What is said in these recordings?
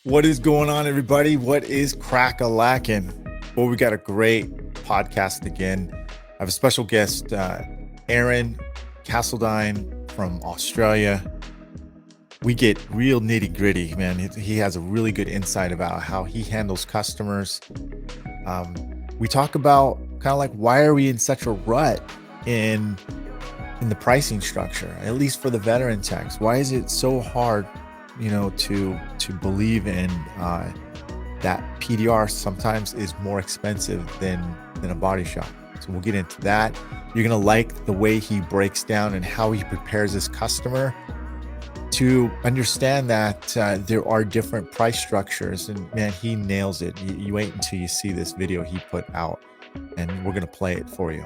What is going on, everybody? What is crack-a-lackin'? Well, we got a great podcast again. I have a special guest, Aaron Castledine from Australia. We get real nitty-gritty, man. He has a really good insight about how he handles customers. We talk about kind of like, why are we in such a rut in the pricing structure, at least for the veteran techs? Why is it so hard, to believe in that PDR sometimes is more expensive than a body shop? So we'll get into that. You're gonna like the way he breaks down and how he prepares his customer to understand that there are different price structures. And man, he nails it. You wait until you see this video he put out, and we're gonna play it for you.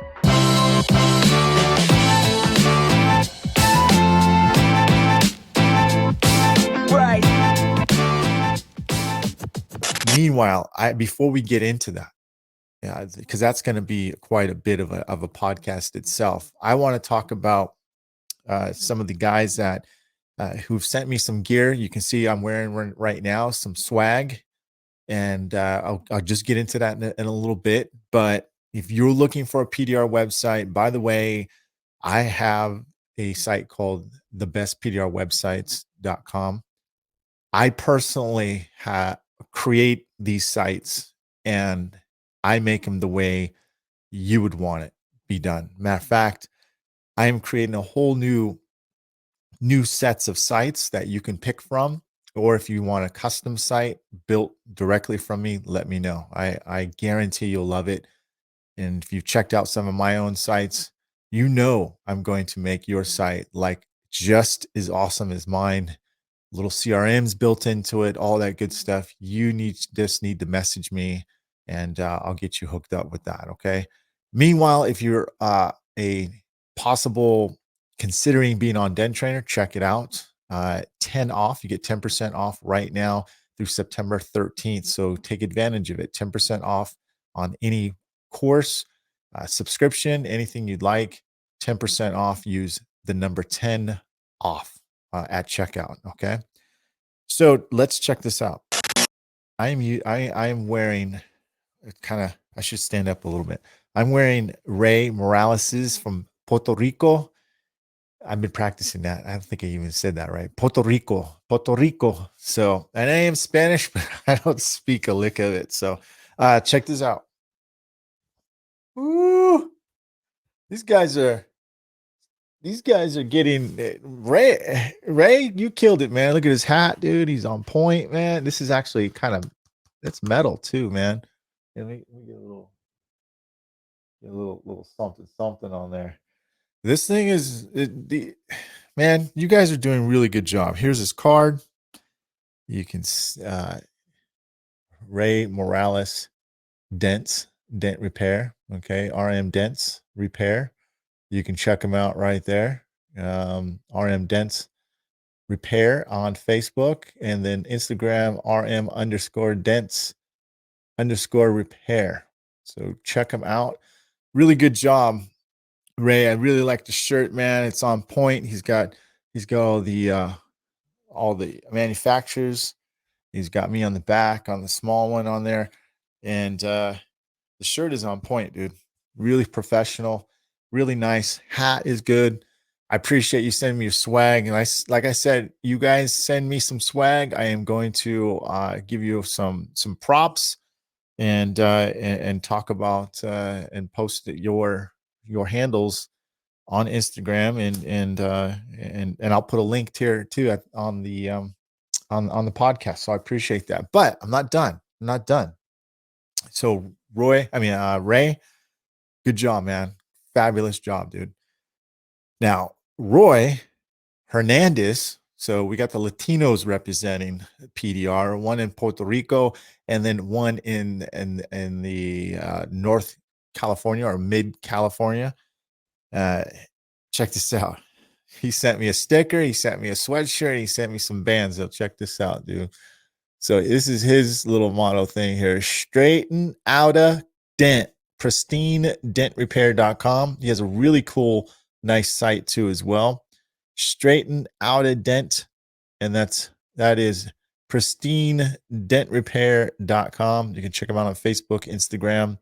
Meanwhile, before we get into that, because that's going to be quite a bit of a podcast itself, I want to talk about some of the guys that who've sent me some gear. You can see I'm wearing right now some swag, and I'll just get into that in a little bit. But if you're looking for a PDR website, by the way, I have a site called thebestpdrwebsites.com. I personally create these sites, and I make them the way you would want it be done. Matter of fact, I am creating a whole new sets of sites that you can pick from. Or if you want a custom site built directly from me, let me know. I guarantee you'll love it. And if you've checked out some of my own sites, you know I'm going to make your site like just as awesome as mine. Little CRMs built into it, all that good stuff. You just need to message me, and I'll get you hooked up with that. Okay. Meanwhile, if you're a possible considering being on Dent Trainer, check it out. 10 off. You get 10% off right now through September 13th. So take advantage of it. 10% off on any course, subscription, anything you'd like. 10% off. Use the number 10 off at checkout. Okay. So let's check this out. I am wearing I should stand up a little bit. I'm wearing Ray Morales's from Puerto Rico. I've been practicing that. I don't think I even said that right. Puerto Rico. So, and I am Spanish, but I don't speak a lick of it. So check this out. Ooh, these guys are getting Ray, you killed it, man. Look at his hat, dude. He's on point, man. This is actually it's metal too, man. And we get a little something on there. This thing is man, you guys are doing a really good job. Here's his card. You can Ray Morales Dent Repair. Okay, RM Dents Repair. You can check them out right there. RM Dents Repair on Facebook, and then Instagram RM_Dents_Repair. So check them out. Really good job, Ray. I really like the shirt, man. It's on point. He's got all the manufacturers. He's got me on the back on the small one on there, and the shirt is on point, dude. Really professional, really nice. Hat is good. I appreciate you sending me your swag. And like I said, you guys send me some swag. I am going to give you some props and talk about and post your handles on Instagram, and I'll put a link here too on the podcast. So I appreciate that. But I'm not done. So Ray, good job, man. Fabulous job, dude. Now, Roy Hernandez. So we got the Latinos representing PDR, one in Puerto Rico, and then one in the North California or Mid California. Check this out. He sent me a sticker. He sent me a sweatshirt. He sent me some bands. So check this out, dude. So this is his little motto thing here. Straighten out a dent. Pristine dentrepair.com. He has a really cool, nice site too as well. Straighten out a dent. And that is pristinedentrepair.com. You can check him out on Facebook, Instagram.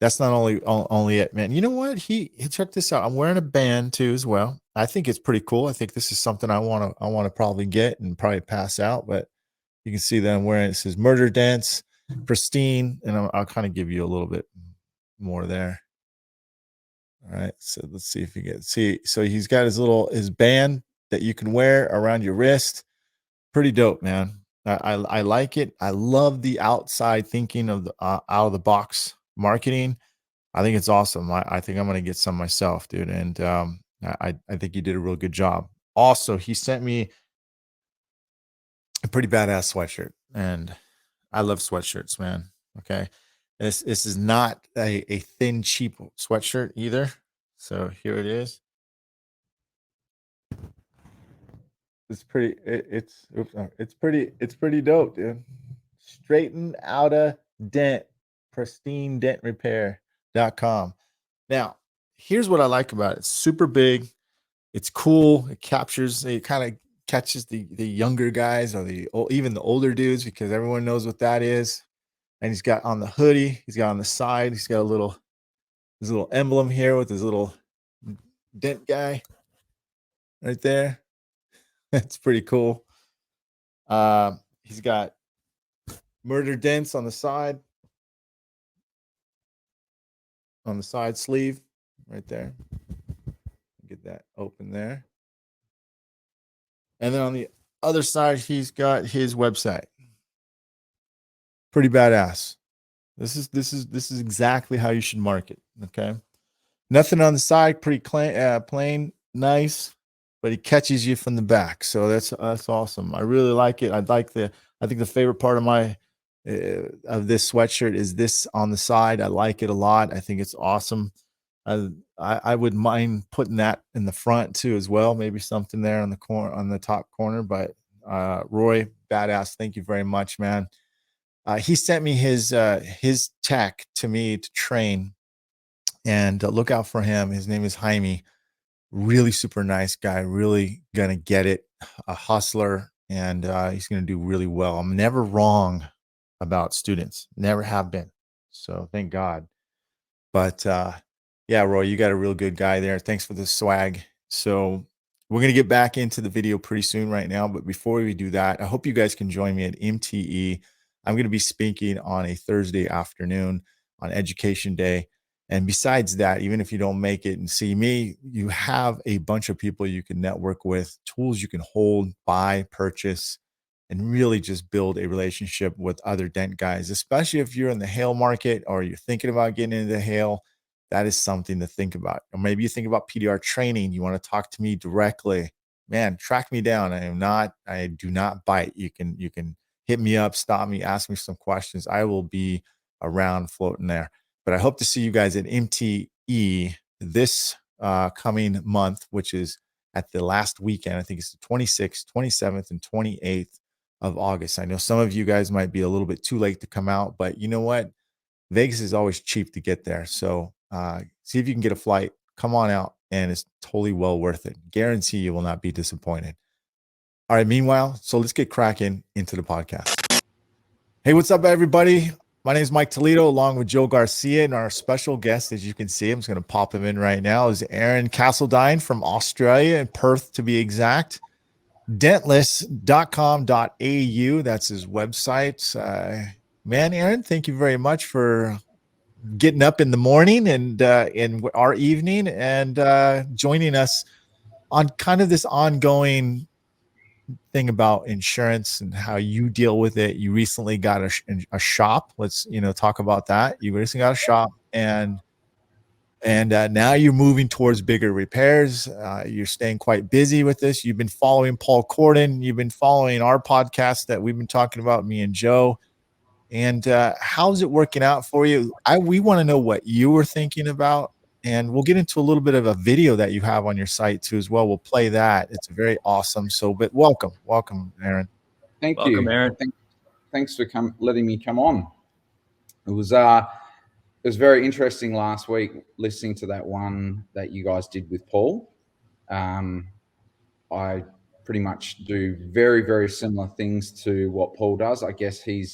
That's not only it, man. You know what? He check this out. I'm wearing a band too as well. I think it's pretty cool. I think this is something I want to probably get and probably pass out. But you can see that I'm wearing, it says Murder Dents, Pristine, and I'll kind of give you a little bit more there. All right, so let's see if you get see. So he's got his band that you can wear around your wrist. Pretty dope, man. I like it. I love the outside thinking of the out of the box marketing. I think it's awesome. I think I'm gonna get some myself, dude. And I think you did a real good job. Also, he sent me a pretty badass sweatshirt, and I love sweatshirts, man. Okay, this is not a thin, cheap sweatshirt either. So here it is. It's pretty. It's pretty dope, dude. Straighten out a dent, pristine dent repair.com. Now, here's what I like about it. It's super big. It's cool. It kind of catches the younger guys or even the older dudes, because everyone knows what that is. And he's got on the hoodie, he's got on the side, he's got his little emblem here with his little dent guy right there. That's pretty cool. He's got Murder Dents on the side sleeve right there. Get that open there. And then on the other side, he's got his website. Pretty badass. This is exactly how you should market. Okay. Nothing on the side, pretty plain, nice, but he catches you from the back. So that's awesome. I really like it. I think the favorite part of of this sweatshirt is this on the side. I like it a lot. I think it's awesome. I would mind putting that in the front too as well. Maybe something there on the top corner. But Roy, badass. Thank you very much, man. He sent me his tech to me to train, and look out for him. His name is Jaime. Really super nice guy. Really gonna get it. A hustler, and he's gonna do really well. I'm never wrong about students. Never have been. So thank God. But yeah, Roy, you got a real good guy there. Thanks for the swag. So we're going to get back into the video pretty soon right now. But before we do that, I hope you guys can join me at MTE. I'm going to be speaking on a Thursday afternoon on Education Day. And besides that, even if you don't make it and see me, you have a bunch of people you can network with, tools you can hold, buy, purchase, and really just build a relationship with other dent guys, especially if you're in the hail market or you're thinking about getting into hail. That is something to think about. Or maybe you think about PDR training. You want to talk to me directly. Man, track me down. I do not bite. You can hit me up, stop me, ask me some questions. I will be around floating there. But I hope to see you guys at MTE this coming month, which is at the last weekend. I think it's the 26th, 27th, and 28th of August. I know some of you guys might be a little bit too late to come out, but you know what? Vegas is always cheap to get there. So see if you can get a flight. Come on out, and it's totally well worth it. Guarantee you will not be disappointed. All right. Meanwhile, so let's get cracking into the podcast. Hey, what's up, everybody? My name is Mike Toledo, along with Joe Garcia, and our special guest, as you can see, I'm just going to pop him in right now, is Aaron Castledine from Australia, in Perth to be exact. Dentless.com.au. That's his website. Man, Aaron, thank you very much for getting up in the morning and in our evening and joining us on kind of this ongoing thing about insurance and how you deal with it. You recently got a shop. Let's talk about that. You recently got a shop, and now you're moving towards bigger repairs. You're staying quite busy with this. You've been following Paul Corden. You've been following our podcast that we've been talking about, me and Joe. And how's it working out for you? We want to know what you were thinking about, and we'll get into a little bit of a video that you have on your site too as well. We'll play that. It's very awesome. So, but welcome, Aaron. Thank Welcome, you, Aaron. Thanks for letting me come on. It was very interesting last week listening to that one that you guys did with Paul. I pretty much do very, very similar things to what Paul does. I guess he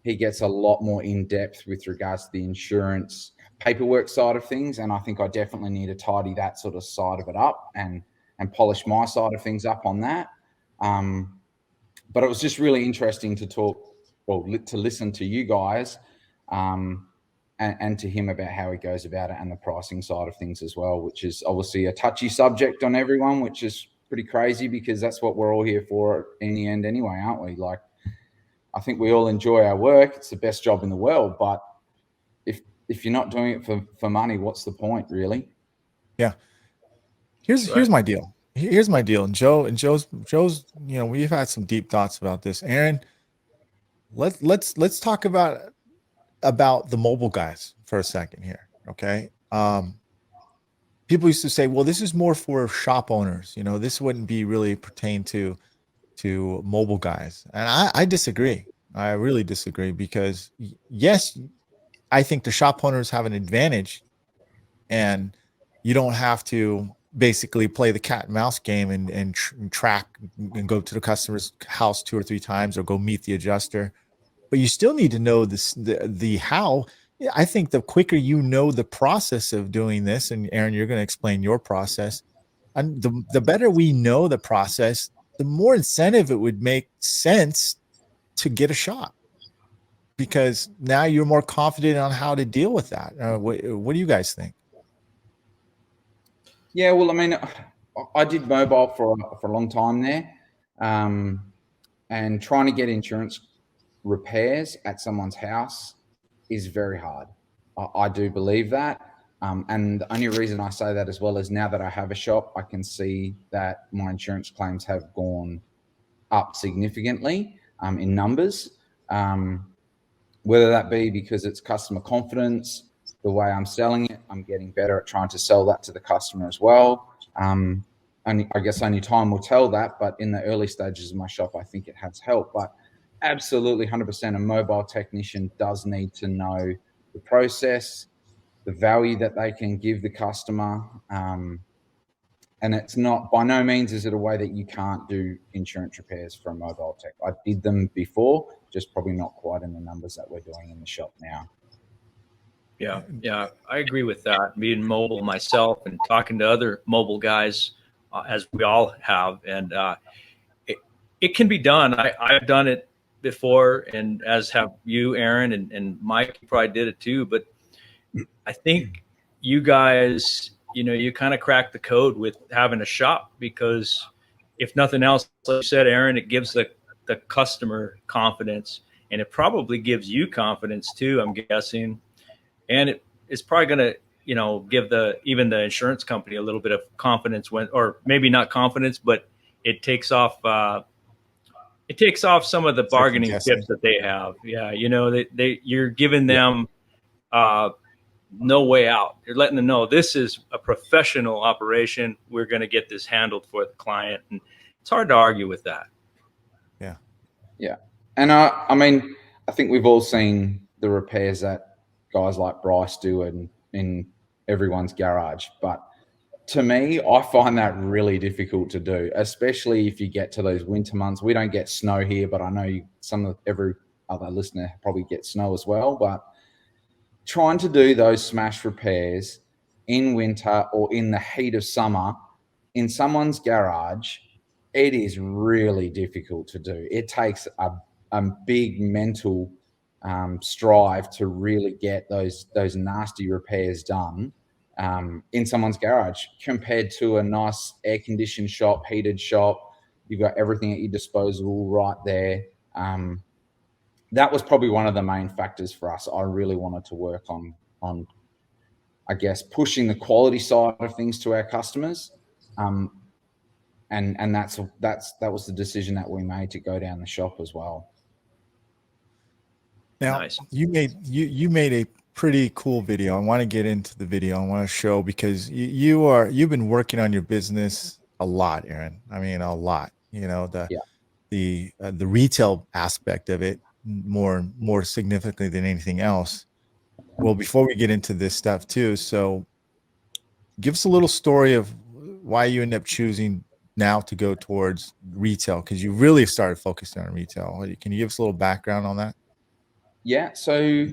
gets a lot more in depth with regards to the insurance paperwork side of things, and I think I definitely need to tidy that sort of side of it up and polish my side of things up on that. But it was just really interesting to talk, well, to listen to you guys, and to him about how he goes about it and the pricing side of things as well, which is obviously a touchy subject on everyone, which is pretty crazy because that's what we're all here for in the end anyway, aren't we? Like, I think we all enjoy our work. It's the best job in the world, but if you're not doing it for money, what's the point, really? Yeah. Here's my deal. Here's my deal. And Joe's, you know, we've had some deep thoughts about this. Aaron, let's talk about the mobile guys for a second here. Okay. People used to say, well, this is more for shop owners. You know, this wouldn't be really pertain to mobile guys. And I disagree. I really disagree because yes, I think the shop owners have an advantage, and you don't have to basically play the cat and mouse game and track and go to the customer's house 2 or 3 times or go meet the adjuster. But you still need to know the how. I think the quicker you know the process of doing this, and Aaron, you're going to explain your process, and the better we know the process, the more incentive it would make sense to get a shop, because now you're more confident on how to deal with that. What do you guys think? Yeah, well, I mean, I did mobile for a long time there, and trying to get insurance repairs at someone's house is very hard. I do believe that. And the only reason I say that as well is now that I have a shop, I can see that my insurance claims have gone up significantly in numbers. Whether that be because it's customer confidence, the way I'm selling it, I'm getting better at trying to sell that to the customer as well. And I guess only time will tell that, but in the early stages of my shop, I think it has helped. But absolutely 100%, a mobile technician does need to know the process, the value that they can give the customer. And it's not, by no means is it a way that you can't do insurance repairs for a mobile tech. I did them before, just probably not quite in the numbers that we're doing in the shop now. Yeah, I agree with that. Being mobile myself and talking to other mobile guys, as we all have, and it can be done. I've done it before, and as have you, Aaron, and Mike, you probably did it too. But I think you guys, you know, you kind of crack the code with having a shop, because if nothing else, like you said, Aaron, it gives the customer confidence, and it probably gives you confidence too, I'm guessing. And it's probably going to, you know, give even the insurance company a little bit of confidence when, or maybe not confidence, but it takes off some of the bargaining tips that they have. Yeah. You know, you're giving them no way out. You're letting them know this is a professional operation. We're going to get this handled for the client. And it's hard to argue with that. Yeah. Yeah. And I mean, I think we've all seen the repairs that guys like Bryce do in everyone's garage. But to me, I find that really difficult to do, especially if you get to those winter months. We don't get snow here, but I know every other listener probably gets snow as well. But trying to do those smash repairs in winter or in the heat of summer in someone's garage, it is really difficult to do. It takes a big mental strive to really get those nasty repairs done in someone's garage, compared to a nice air-conditioned shop, heated shop. You've got everything at your disposal right there. That was probably one of the main factors for us. I really wanted to work on I guess, pushing the quality side of things to our customers. And that was the decision that we made to go down the shop as well. Now, nice. you made a pretty cool video. I want to get into the video. I want to show, because you've been working on your business a lot, Aaron. I mean, a lot. You know, the retail aspect of it more significantly than anything else. Well, before we get into this stuff too, so give us a little story of why you end up choosing now to go towards retail? Because you really started focusing on retail. Can you give us a little background on that? Yeah. So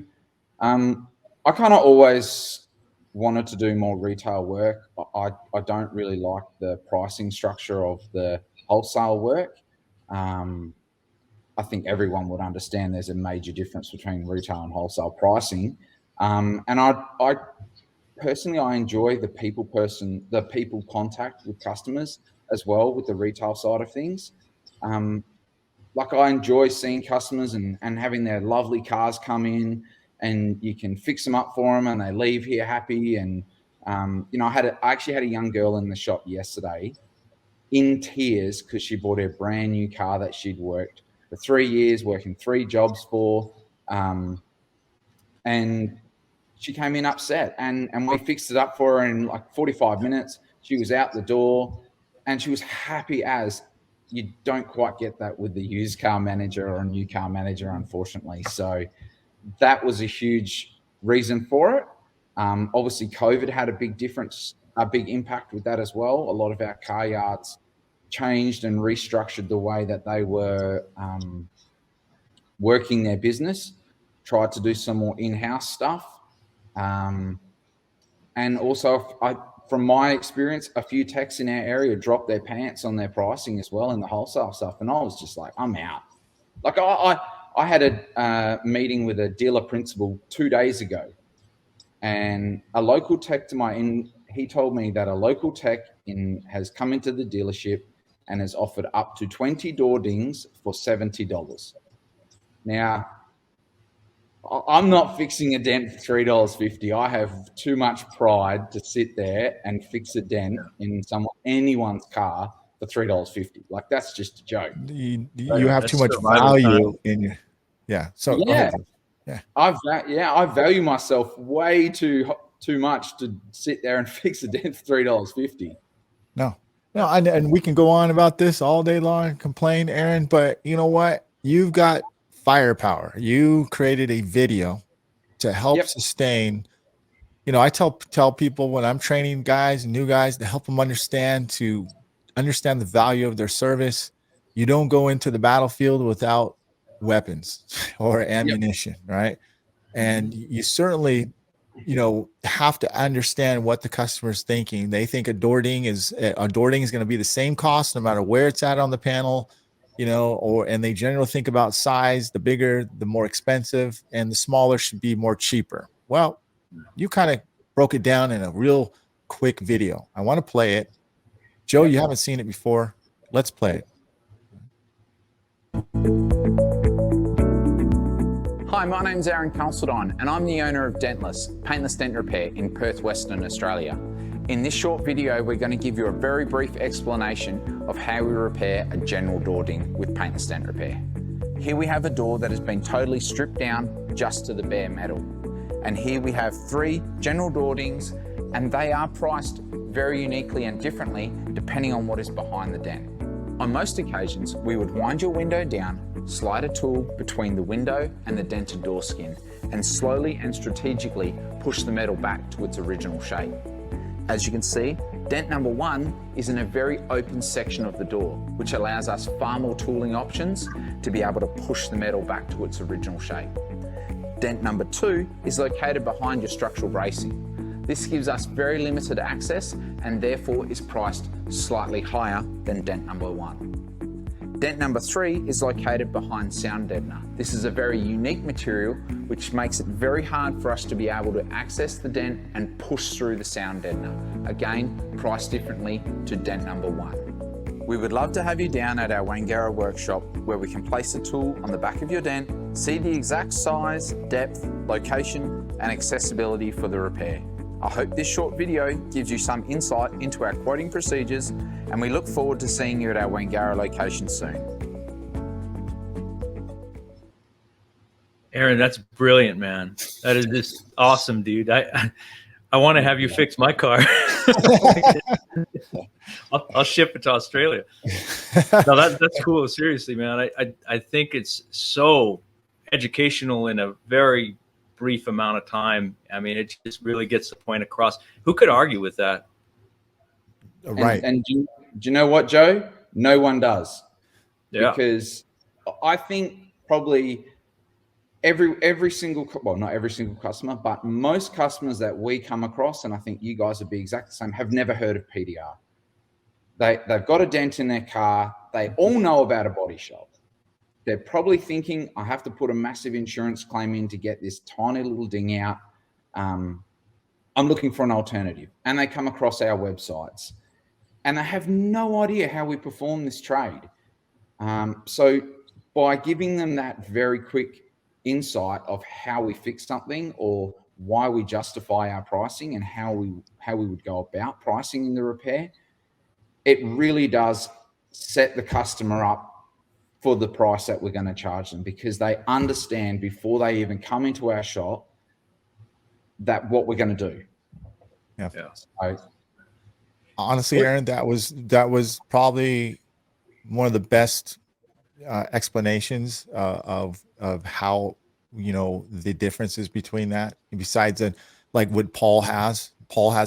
I kind of always wanted to do more retail work. I don't really like the pricing structure of the wholesale work. I think everyone would understand there's a major difference between retail and wholesale pricing. And I personally, I enjoy the people contact with customers as well with the retail side of things. Like I enjoy seeing customers and having their lovely cars come in, and you can fix them up for them and they leave here happy. And I actually had a young girl in the shop yesterday in tears because she bought her brand new car that she'd worked for 3 years, working 3 jobs for, and she came in upset, and we fixed it up for her in like 45 minutes. She was out the door and she was happy as. You don't quite get that with the used car manager or a new car manager, unfortunately. So that was a huge reason for it. Obviously, COVID had a big impact with that as well. A lot of our car yards changed and restructured the way that they were working their business, tried to do some more in-house stuff. And also, from my experience, a few techs in our area dropped their pants on their pricing as well in the wholesale stuff. And I was just like, I'm out. Like I had a meeting with a dealer principal 2 days ago, and a local tech he told me that a local tech has come into the dealership and has offered up to 20 door dings for $70. Now, I'm not fixing a dent for $3.50. I have too much pride to sit there and fix a dent in anyone's car for $3.50. Like, that's just a joke. You have too much value in your. Yeah. So yeah, go ahead. Yeah. I value myself way too much to sit there and fix a dent for $3.50. No, and we can go on about this all day long and complain, Aaron. But you know what? You've got firepower. You created a video to help sustain. I tell people when I'm training guys and new guys to help them understand the value of their service. You don't go into the battlefield without weapons or ammunition, right? And you certainly, have to understand what the customer's thinking. They think a door ding is going to be the same cost no matter where it's at on the panel, and they generally think about size. The bigger, the more expensive, and the smaller should be more cheaper. Well, you kind of broke it down in a real quick video. I want to play it. Joe, you haven't seen it before. Let's play it. Hi, my name's Aaron Castledine, and I'm the owner of Dentless, Paintless Dent Repair in Perth, Western Australia. In this short video, we're going to give you a very brief explanation of how we repair a general door ding with Paintless Dent Repair. Here we have a door that has been totally stripped down just to the bare metal. And here we have 3 general door dings, and they are priced very uniquely and differently depending on what is behind the dent. On most occasions, we would wind your window down, slide a tool between the window and the dented door skin, and slowly and strategically push the metal back to its original shape. As you can see, dent number 1 is in a very open section of the door, which allows us far more tooling options to be able to push the metal back to its original shape. Dent number 2 is located behind your structural bracing. This gives us very limited access and therefore is priced slightly higher than dent number 1. Dent number 3 is located behind sound deadener. This is a very unique material which makes it very hard for us to be able to access the dent and push through the sound deadener. Again, priced differently to dent number 1. We would love to have you down at our Wangara workshop where we can place the tool on the back of your dent, see the exact size, depth, location and accessibility for the repair. I hope this short video gives you some insight into our quoting procedures, and we look forward to seeing you at our Wangara location soon. Aaron, that's brilliant, man. That is just awesome, dude. I want to have you fix my car. I'll ship it to Australia. No, that's cool. Seriously, man. I think it's so educational in a very brief amount of time. I mean, it just really gets the point across. Who could argue with that? Right. And do you know what, Joe? No one does. Yeah. Because I think probably every single, well, not every single customer, but most customers that we come across, and I think you guys would be exactly the same, have never heard of PDR. They've got a dent in their car. They all know about a body shop. They're probably thinking, I have to put a massive insurance claim in to get this tiny little ding out. I'm looking for an alternative. And they come across our websites and they have no idea how we perform this trade. So by giving them that very quick insight of how we fix something or why we justify our pricing and how we would go about pricing in the repair, it really does set the customer up for the price that we're going to charge them, because they understand before they even come into our shop that what we're going to do. Yeah. So, honestly, Aaron, that was probably one of the best explanations of how, you know, the differences between that. Besides that, like what Paul has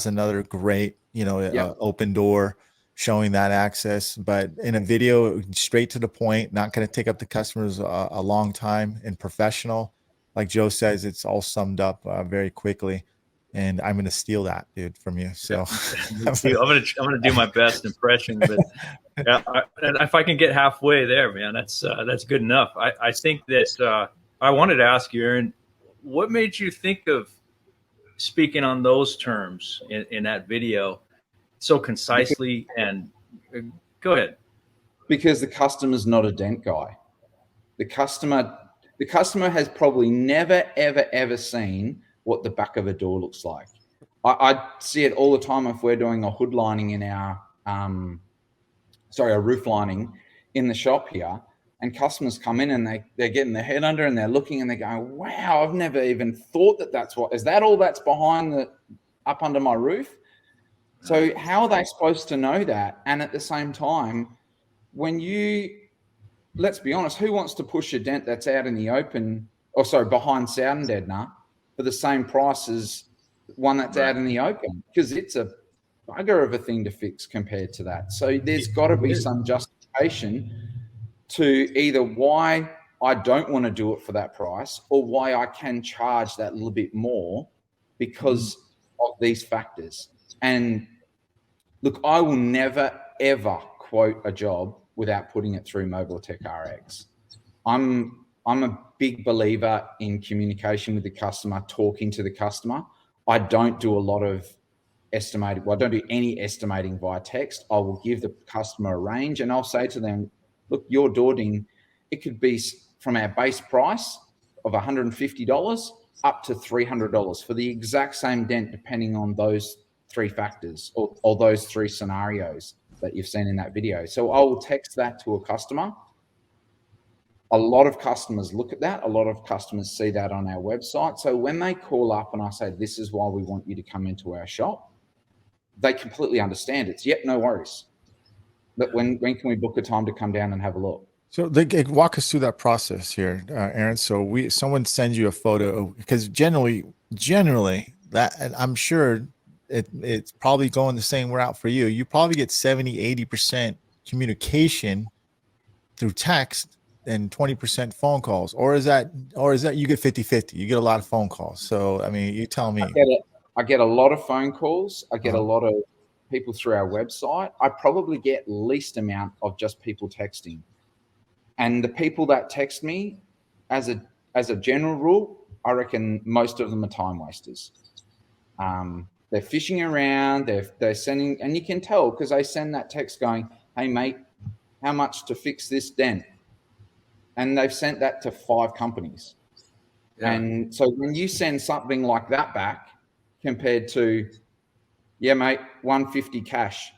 another great, you know, open door showing that access, but in a video, straight to the point, not going to take up the customers a long time, and professional. Like Joe says, it's all summed up very quickly, and I'm going to steal that, dude, from you. So I'm gonna do my best impression, but yeah, and if I can get halfway there, man, that's good enough. I think that I wanted to ask you, Aaron, what made you think of speaking on those terms in that video so concisely? And go ahead. Because the customer's not a dent guy. The customer has probably never, ever, ever seen what the back of a door looks like. I see it all the time if we're doing a hood lining in our, a roof lining in the shop here, and customers come in and they're getting their head under and they're looking and they're going, wow, I've never even thought is that all that's behind up under my roof? So how are they supposed to know that? And at the same time, let's be honest, who wants to push a dent that's out in the open, behind sound deadener for the same price as one that's out in the open? Because it's a bugger of a thing to fix compared to that. So there's got to be some justification to either why I don't want to do it for that price or why I can charge that little bit more because of these factors. And look, I will never, ever quote a job without putting it through Mobile Tech RX. I'm a big believer in communication with the customer, talking to the customer. I don't do a lot of estimating. Well, I don't do any estimating via text. I will give the customer a range and I'll say to them, look, your door ding, it could be from our base price of $150 up to $300 for the exact same dent, depending on those three factors or those three scenarios that you've seen in that video. So I will text that to a customer. A lot of customers look at that. A lot of customers see that on our website. So when they call up and I say, this is why we want you to come into our shop, they completely understand. It's, yep, no worries. But when can we book a time to come down and have a look? So walk us through that process here, Aaron. So someone sends you a photo, because generally that, and I'm sure it's probably going the same route for you. You probably get 70-80% communication through text and 20% phone calls, or is that you get 50-50? You get a lot of phone calls. So I mean, you tell me. I get a lot of phone calls. I get a lot of people through our website. I probably get least amount of just people texting. And the people that text me, as a general rule, I reckon most of them are time wasters. They're fishing around. They're sending, and you can tell because they send that text going, "Hey mate, how much to fix this dent?" And they've sent that to 5 companies. Yeah. And so when you send something like that back, compared to, yeah mate, 150 cash,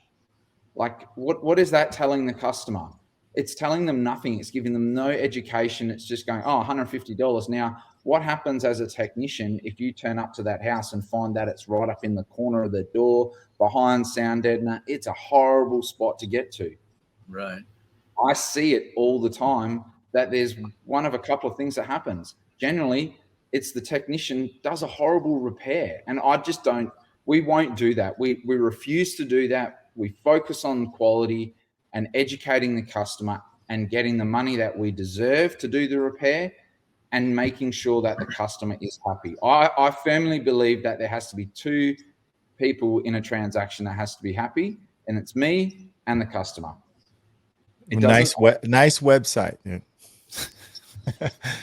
like what is that telling the customer? It's telling them nothing. It's giving them no education. It's just going, oh, $150. Now, what happens as a technician if you turn up to that house and find that it's right up in the corner of the door, behind sound deadener? It's a horrible spot to get to. Right. I see it all the time that there's one of a couple of things that happens. Generally, it's the technician does a horrible repair. And I just we won't do that. We refuse to do that. we focus on quality and educating the customer and getting the money that we deserve to do the repair and making sure that the customer is happy. I firmly believe that there has to be two people in a transaction that has to be happy, and it's me and the customer. Nice website, dude.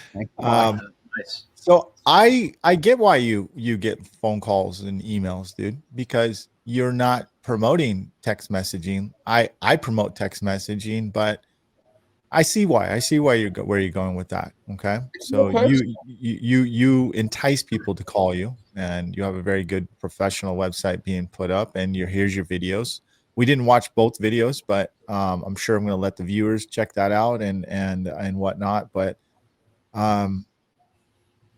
Nice. So I get why you get phone calls and emails, dude, because you're not promoting text messaging. I promote text messaging, but I see why. I see why where you're going with that. Okay, so you entice people to call you, and you have a very good professional website being put up, and here's your videos. We didn't watch both videos, but I'm sure I'm going to let the viewers check that out and whatnot. But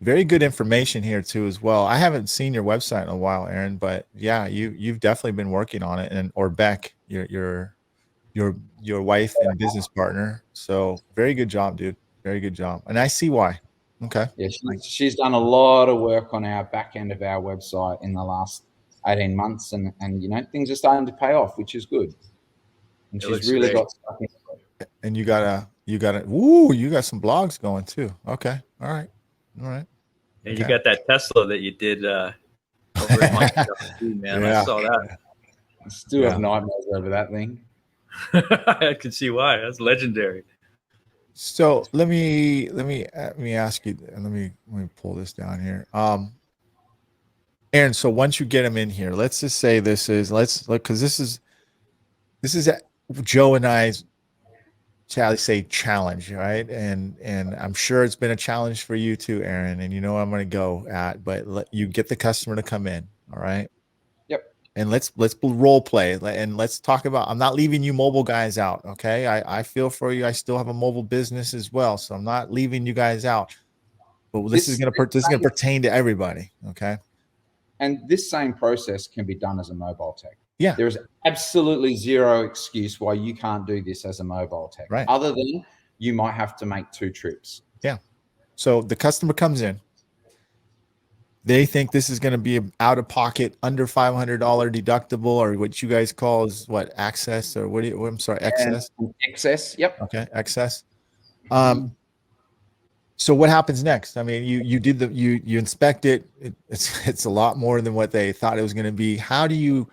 very good information here too as well. I haven't seen your website in a while, Aaron, but yeah, you've definitely been working on it, and or Beck, your wife and business partner. So very good job, dude. Very good job. And I see why. Okay. Yeah, she's done a lot of work on our back end of our website in the last 18 months, and you know, things are starting to pay off, which is good. And she's really got stuck into it. And you got some blogs going too. Okay. All right. And you got that Tesla that you did over at Microsoft too, man. Yeah. I saw that. I still have nightmares over that thing. I can see why. That's legendary. So let me ask you, and let me pull this down here. Aaron, so once you get them in here, let's just say because this is Joe and I's, shall I say, challenge, right? And I'm sure it's been a challenge for you too, Aaron. And you know what I'm going to go at, but you get the customer to come in, all right? And let's role play, and let's talk about, I'm not leaving you mobile guys out. Okay. I feel for you. I still have a mobile business as well. So I'm not leaving you guys out, but this is going to pertain to everybody. Okay. And this same process can be done as a mobile tech. Yeah. There is absolutely zero excuse why you can't do this as a mobile tech, right? Other than you might have to make 2 trips. Yeah. So the customer comes in, they think this is going to be out of pocket, under $500 deductible, or what you guys call is what, access, or I'm sorry, excess. Excess. Yep. Okay. Excess. So what happens next? I mean, you inspect it. It's a lot more than what they thought it was going to be. How do you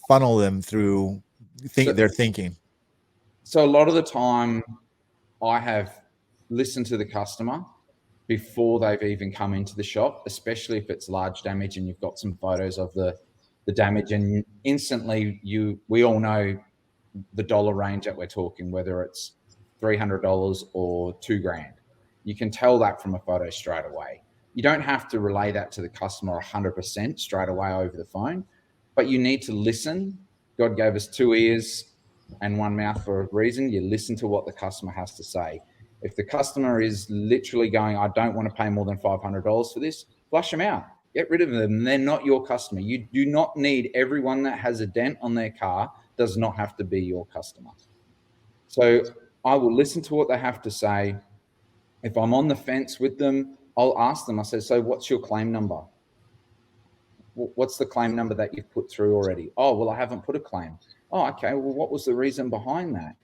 funnel them through their thinking? So a lot of the time I have listened to the customer before they've even come into the shop, especially if it's large damage and you've got some photos of the damage, and instantly we all know the dollar range that we're talking, whether it's $300 or $2,000. You can tell that from a photo straight away. You don't have to relay that to the customer 100% straight away over the phone, but you need to listen. God gave us 2 ears and 1 mouth for a reason. You listen to what the customer has to say. If the customer is literally going, I don't want to pay more than $500 for this, flush them out. Get rid of them. They're not your customer. You do not need everyone that has a dent on their car does not have to be your customer. So I will listen to what they have to say. If I'm on the fence with them, I'll ask them. I say, so what's your claim number? What's the claim number that you've put through already? Oh, well, I haven't put a claim. Oh, okay. Well, what was the reason behind that?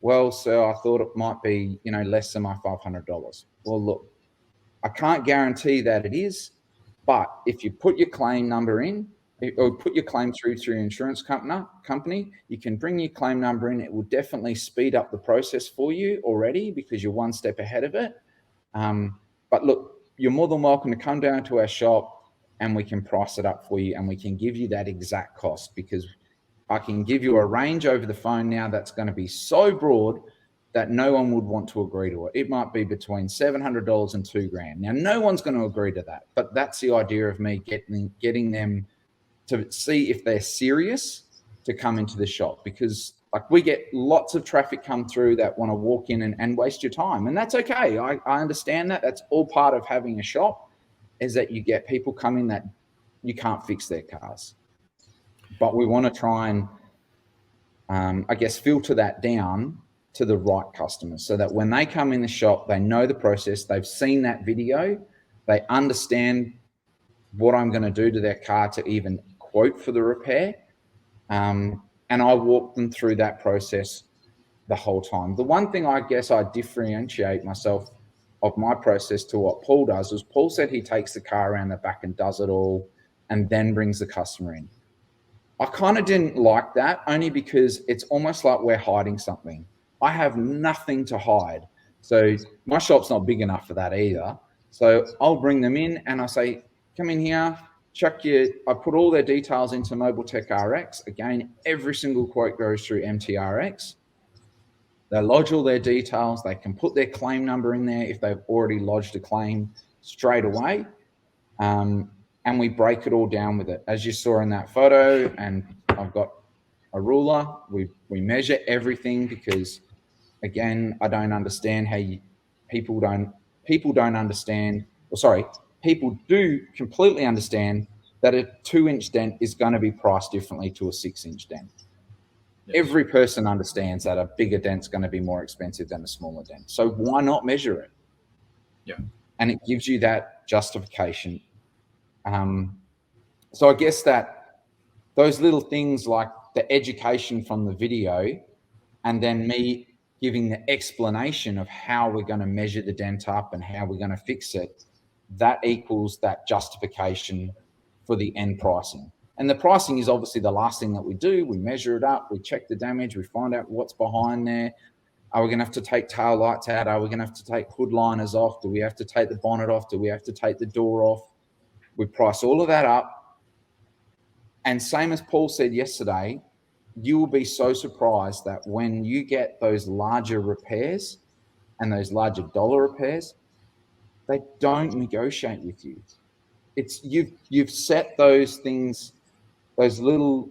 Well, sir, I thought it might be, less than my $500. Well, look, I can't guarantee that it is, but if you put your claim number in, or put your claim through your insurance company, you can bring your claim number in. It will definitely speed up the process for you already because you're 1 step ahead of it. But look, you're more than welcome to come down to our shop and we can price it up for you and we can give you that exact cost, because I can give you a range over the phone now that's going to be so broad that no one would want to agree to it. It might be between $700 and $2,000. Now, no one's going to agree to that, but that's the idea of me getting them to see if they're serious to come into the shop, because like we get lots of traffic come through that want to walk in and waste your time. And that's okay. I understand that. That's all part of having a shop, is that you get people coming that you can't fix their cars. But we want to try and, filter that down to the right customers so that when they come in the shop, they know the process, they've seen that video, they understand what I'm going to do to their car to even quote for the repair. And I walk them through that process the whole time. The one thing I guess I differentiate myself of my process to what Paul does is Paul said he takes the car around the back and does it all and then brings the customer in. I kind of didn't like that, only because it's almost like we're hiding something. I have nothing to hide. So my shop's not big enough for that either. So I'll bring them in and I say, come in here, I put all their details into Mobile Tech RX. Again, every single quote goes through MTRX. They lodge all their details. They can put their claim number in there if they've already lodged a claim straight away. And we break it all down with it. As you saw in that photo, and I've got a ruler, we measure everything because, again, I don't understand how people don't understand, or sorry, people do completely understand that a 2-inch dent is going to be priced differently to a 6-inch dent. Yes. Every person understands that a bigger dent's going to be more expensive than a smaller dent. So why not measure it? Yeah. And it gives you that justification. So I guess that those little things like the education from the video and then me giving the explanation of how we're going to measure the dent up and how we're going to fix it, that equals that justification for the end pricing. And the pricing is obviously the last thing that we do. We measure it up, we check the damage, we find out what's behind there. Are we going to have to take tail lights out? Are we going to have to take hood liners off? Do we have to take the bonnet off? Do we have to take the door off? We price all of that up. And same as Paul said yesterday, you will be so surprised that when you get those larger repairs and those larger dollar repairs, they don't negotiate with you. It's you've set those things, those little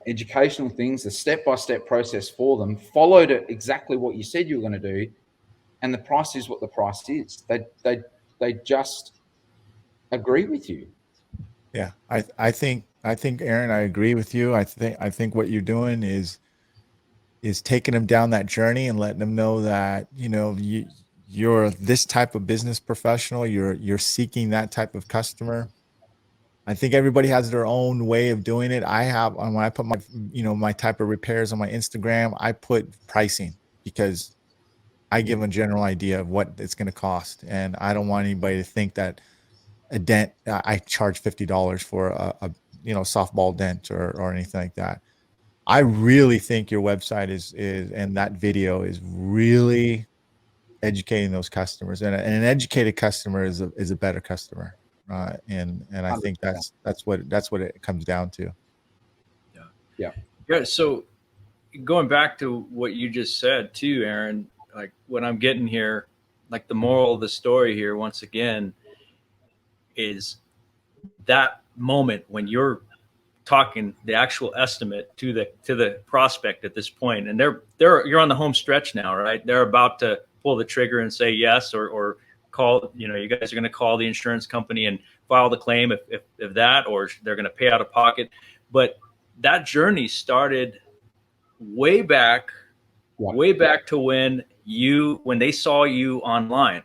educational things, the step-by-step process for them, followed it exactly what you said you were going to do, and the price is what the price is. They just agree with you. Yeah, I think Aaron, I agree with you. I think what you're doing is taking them down that journey and letting them know that, you know, you're this type of business professional. You're seeking that type of customer. I think everybody has their own way of doing it. I have, when I put my, you know, my type of repairs on my Instagram, I put pricing because I give a general idea of what it's going to cost, and I don't want anybody to think that a dent, I charge $50 for a you know, softball dent or anything like that. I really think your website is and that video is really educating those customers, and an educated customer is a better customer. And I think that's what it comes down to. Yeah. So going back to what you just said too, Aaron, like what I'm getting here, like the moral of the story here, once again, is that moment when you're talking the actual estimate to the prospect at this point, and you're on the home stretch now, right? They're about to pull the trigger and say yes, or call, you know, you guys are going to call the insurance company and file the claim if that, or they're going to pay out of pocket. But that journey started way back to when they saw you online.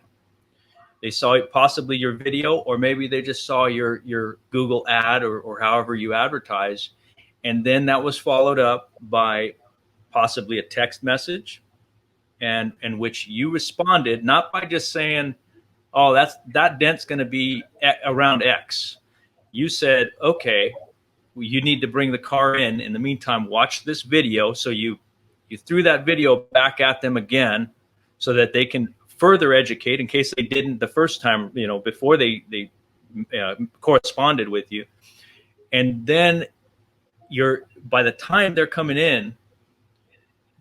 They saw possibly your video, or maybe they just saw your Google ad or however you advertise. And then that was followed up by possibly a text message, and which you responded, not by just saying, oh, that dent's going to be around X. You said, okay, well, you need to bring the car in. In the meantime, watch this video. So you threw that video back at them again so that they can further educate in case they didn't the first time, you know, before they corresponded with you. And then by the time they're coming in,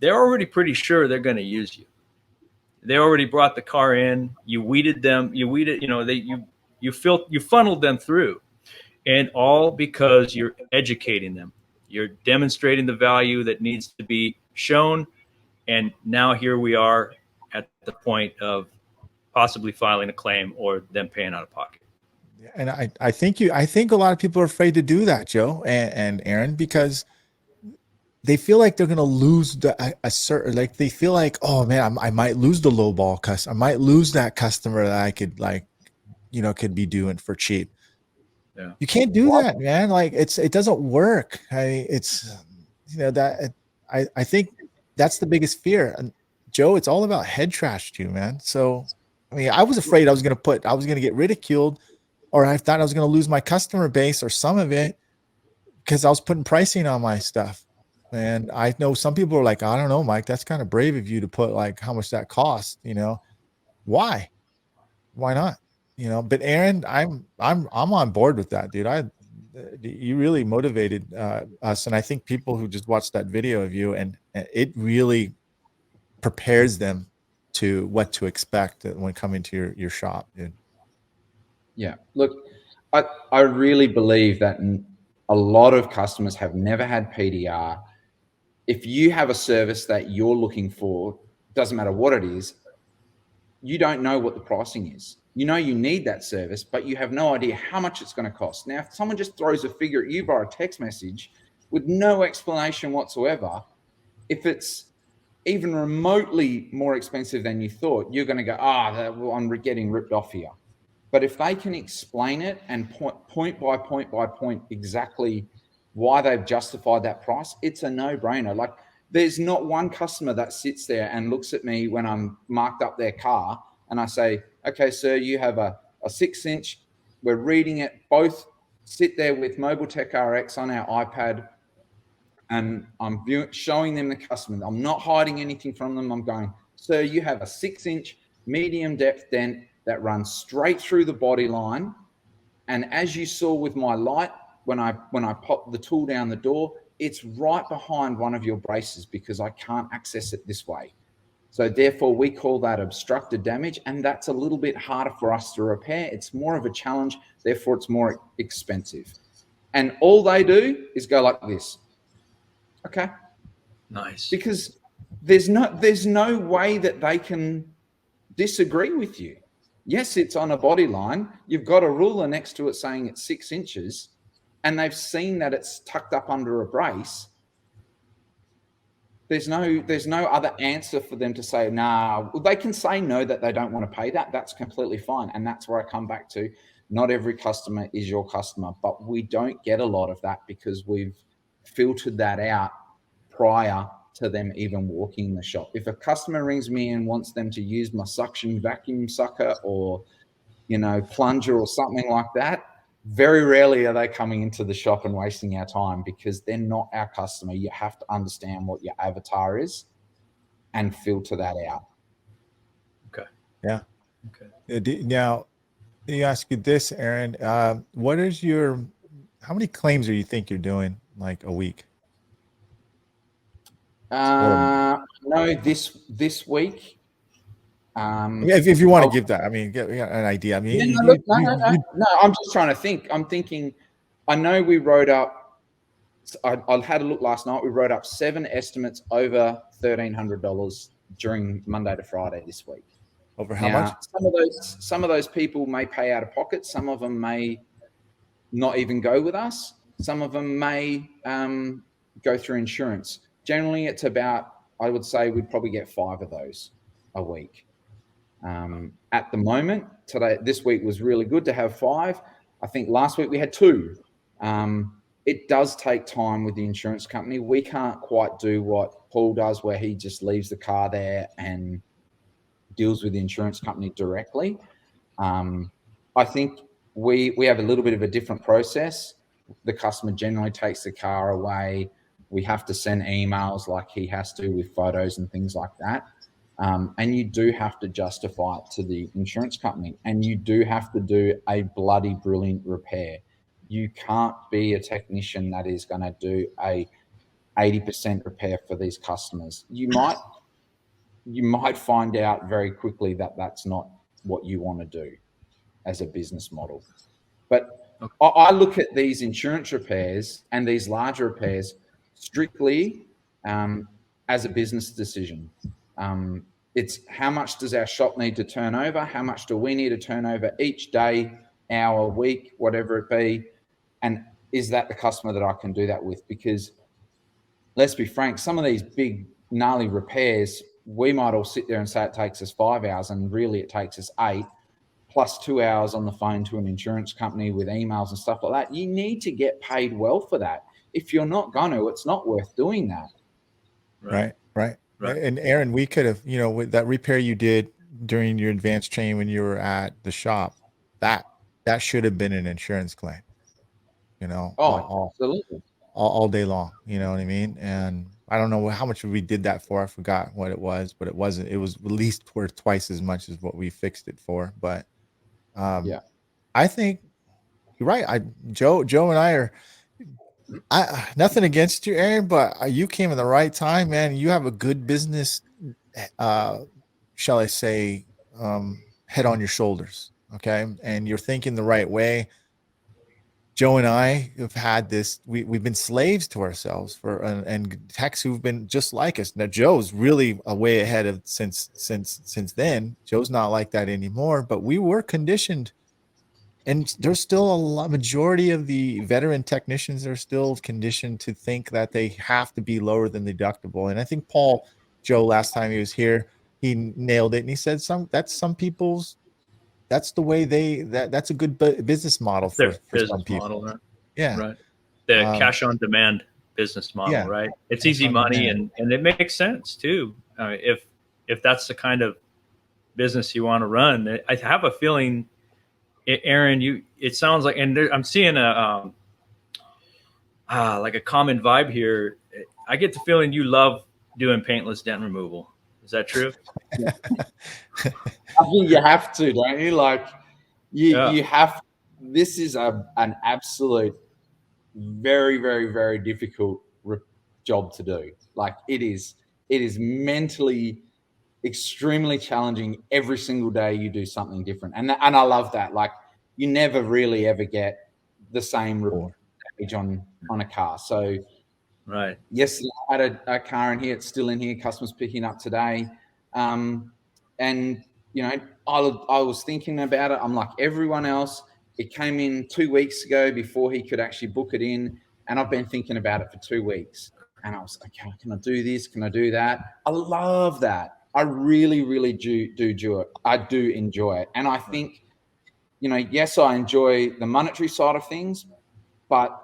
they're already pretty sure they're going to use you. They already brought the car in. You weeded them. You funneled them through, and all because you're educating them. You're demonstrating the value that needs to be shown. And now here we are at the point of possibly filing a claim or them paying out of pocket. And I think a lot of people are afraid to do that, Joe and Aaron, because they feel like they're going to lose a certain, like they feel like, oh man, I might lose the low ball customer. I might lose that customer that I could, like, you know, could be doing for cheap. Yeah. You can't do that, man. Like it doesn't work. you know, that I think that's the biggest fear. And Joe, it's all about head trash too, man. So, I mean, I was afraid I was going to get ridiculed, or I thought I was going to lose my customer base or some of it because I was putting pricing on my stuff. And I know some people are like, I don't know, Mike, that's kind of brave of you to put like how much that costs, you know, why not? You know, but Aaron, I'm on board with that, dude. You really motivated us. And I think people who just watched that video of you, and it really prepares them to what to expect when coming to your shop, dude. Yeah, look, I really believe that a lot of customers have never had PDR. If you have a service that you're looking for, doesn't matter what it is, you don't know what the pricing is. You know you need that service, but you have no idea how much it's going to cost. Now, if someone just throws a figure at you via a text message with no explanation whatsoever, if it's even remotely more expensive than you thought, you're going to go, well, I'm getting ripped off here. But if they can explain it and point by point exactly why they've justified that price, it's a no-brainer. Like, there's not one customer that sits there and looks at me when I'm marked up their car and I say, okay, sir, you have a 6-inch. We're reading it. Both sit there with Mobile Tech RX on our iPad, and I'm showing them the customer. I'm not hiding anything from them. I'm going, sir, you have a 6-inch medium depth dent that runs straight through the body line. And as you saw with my light, when I pop the tool down the door, it's right behind one of your braces because I can't access it this way. So therefore, we call that obstructed damage, and that's a little bit harder for us to repair. It's more of a challenge, therefore it's more expensive. And all they do is go like this. Okay. Nice. Because there's no way that they can disagree with you. Yes, it's on a body line. You've got a ruler next to it saying it's 6 inches, and they've seen that it's tucked up under a brace. There's no other answer for them to say, nah. They can say no, that they don't want to pay that. That's completely fine. And that's where I come back to, not every customer is your customer, but we don't get a lot of that because we've filtered that out prior to them even walking the shop. If a customer rings me and wants them to use my suction vacuum sucker or, plunger or something like that, very rarely are they coming into the shop and wasting our time because they're not our customer. You have to understand what your avatar is and filter that out. Okay. Yeah. Okay. Now, let me ask you this, Aaron. How many claims do you think you're doing like a week? No, this week. If you want to give that, I mean, get an idea. I mean, no. I'm just trying to think. I'm thinking. I know we wrote up. I had a look last night. We wrote up 7 estimates over $1,300 during Monday to Friday this week. Over how much? Some of those people may pay out of pocket. Some of them may not even go with us. Some of them may go through insurance. Generally, it's about, I would say we'd probably get 5 of those a week. At the moment, this week was really good to have 5. I think last week we had 2. It does take time with the insurance company. We can't quite do what Paul does, where he just leaves the car there and deals with the insurance company directly. I think we have a little bit of a different process. The customer generally takes the car away. We have to send emails like he has to with photos and things like that. And you do have to justify it to the insurance company, and you do have to do a bloody brilliant repair. You can't be a technician that is going to do a 80% repair for these customers. You might find out very quickly that that's not what you want to do as a business model. But I look at these insurance repairs and these larger repairs strictly as a business decision. It's how much does our shop need to turn over? How much do we need to turn over each day, hour, week, whatever it be? And is that the customer that I can do that with? Because let's be frank, some of these big gnarly repairs, we might all sit there and say it takes us 5 hours, and really it takes us 8, plus 2 hours on the phone to an insurance company with emails and stuff like that. You need to get paid well for that. if you're not going to, it's not worth doing that. Right. And Aaron, we could have, with that repair you did during your advanced training when you were at the shop, that should have been an insurance claim, Absolutely. all day long. You know what I mean? And I don't know how much we did that for. I forgot what it was, but it was at least worth twice as much as what we fixed it for. But Yeah. I think you're right. Joe and I are. Nothing against you, Aaron, but you came in the right time, man. You have a good business, shall I say, head on your shoulders, okay? And you're thinking the right way. Joe and I have had this. We've been slaves to ourselves and techs who've been just like us. Now Joe's really a way ahead of since then. Joe's not like that anymore, but we were conditioned. And there's still a majority of the veteran technicians are still conditioned to think that they have to be lower than the deductible. And I think Joe, last time he was here, he nailed it. And he said some people's, that's the way that's a good business model for some people. Model, right? Yeah. Right. The cash on demand business model, right? It's easy money and it makes sense too. If that's the kind of business you want to run, I have a feeling, Aaron, it sounds like, and I'm seeing like a common vibe here. I get the feeling you love doing paintless dent removal. Is that true? I think you have to, don't you? Like you have. This is an absolute, very, very, very difficult job to do. Like it is mentally extremely challenging. Every single day you do something different, and I love that. Like you never really ever get the same damage on a car. So right, yes, I had a car in here. It's still in here. Customers picking up today, and I was thinking about it. I'm like everyone else. It came in 2 weeks ago before he could actually book it in, and I've been thinking about it for 2 weeks. And I was like, okay, can I do this? Can I do that? I love that. I really, really do it. I do enjoy it. And I think, yes, I enjoy the monetary side of things, but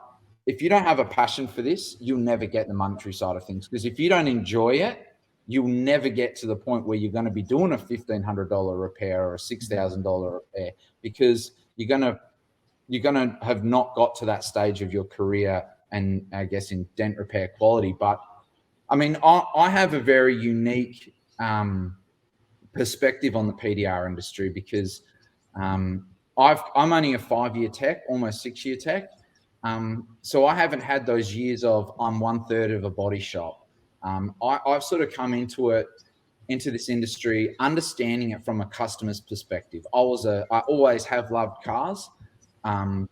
if you don't have a passion for this, you'll never get the monetary side of things. Because if you don't enjoy it, you'll never get to the point where you're going to be doing a $1,500 repair or a $6,000 repair, because you're going to have not got to that stage of your career and I guess in dent repair quality. But I mean, I have a very unique perspective on the PDR industry because I'm only a 5-year tech, almost 6-year tech. So I haven't had those years of I'm 1/3 of a body shop. I've sort of come into this industry understanding it from a customer's perspective. I always have loved cars, and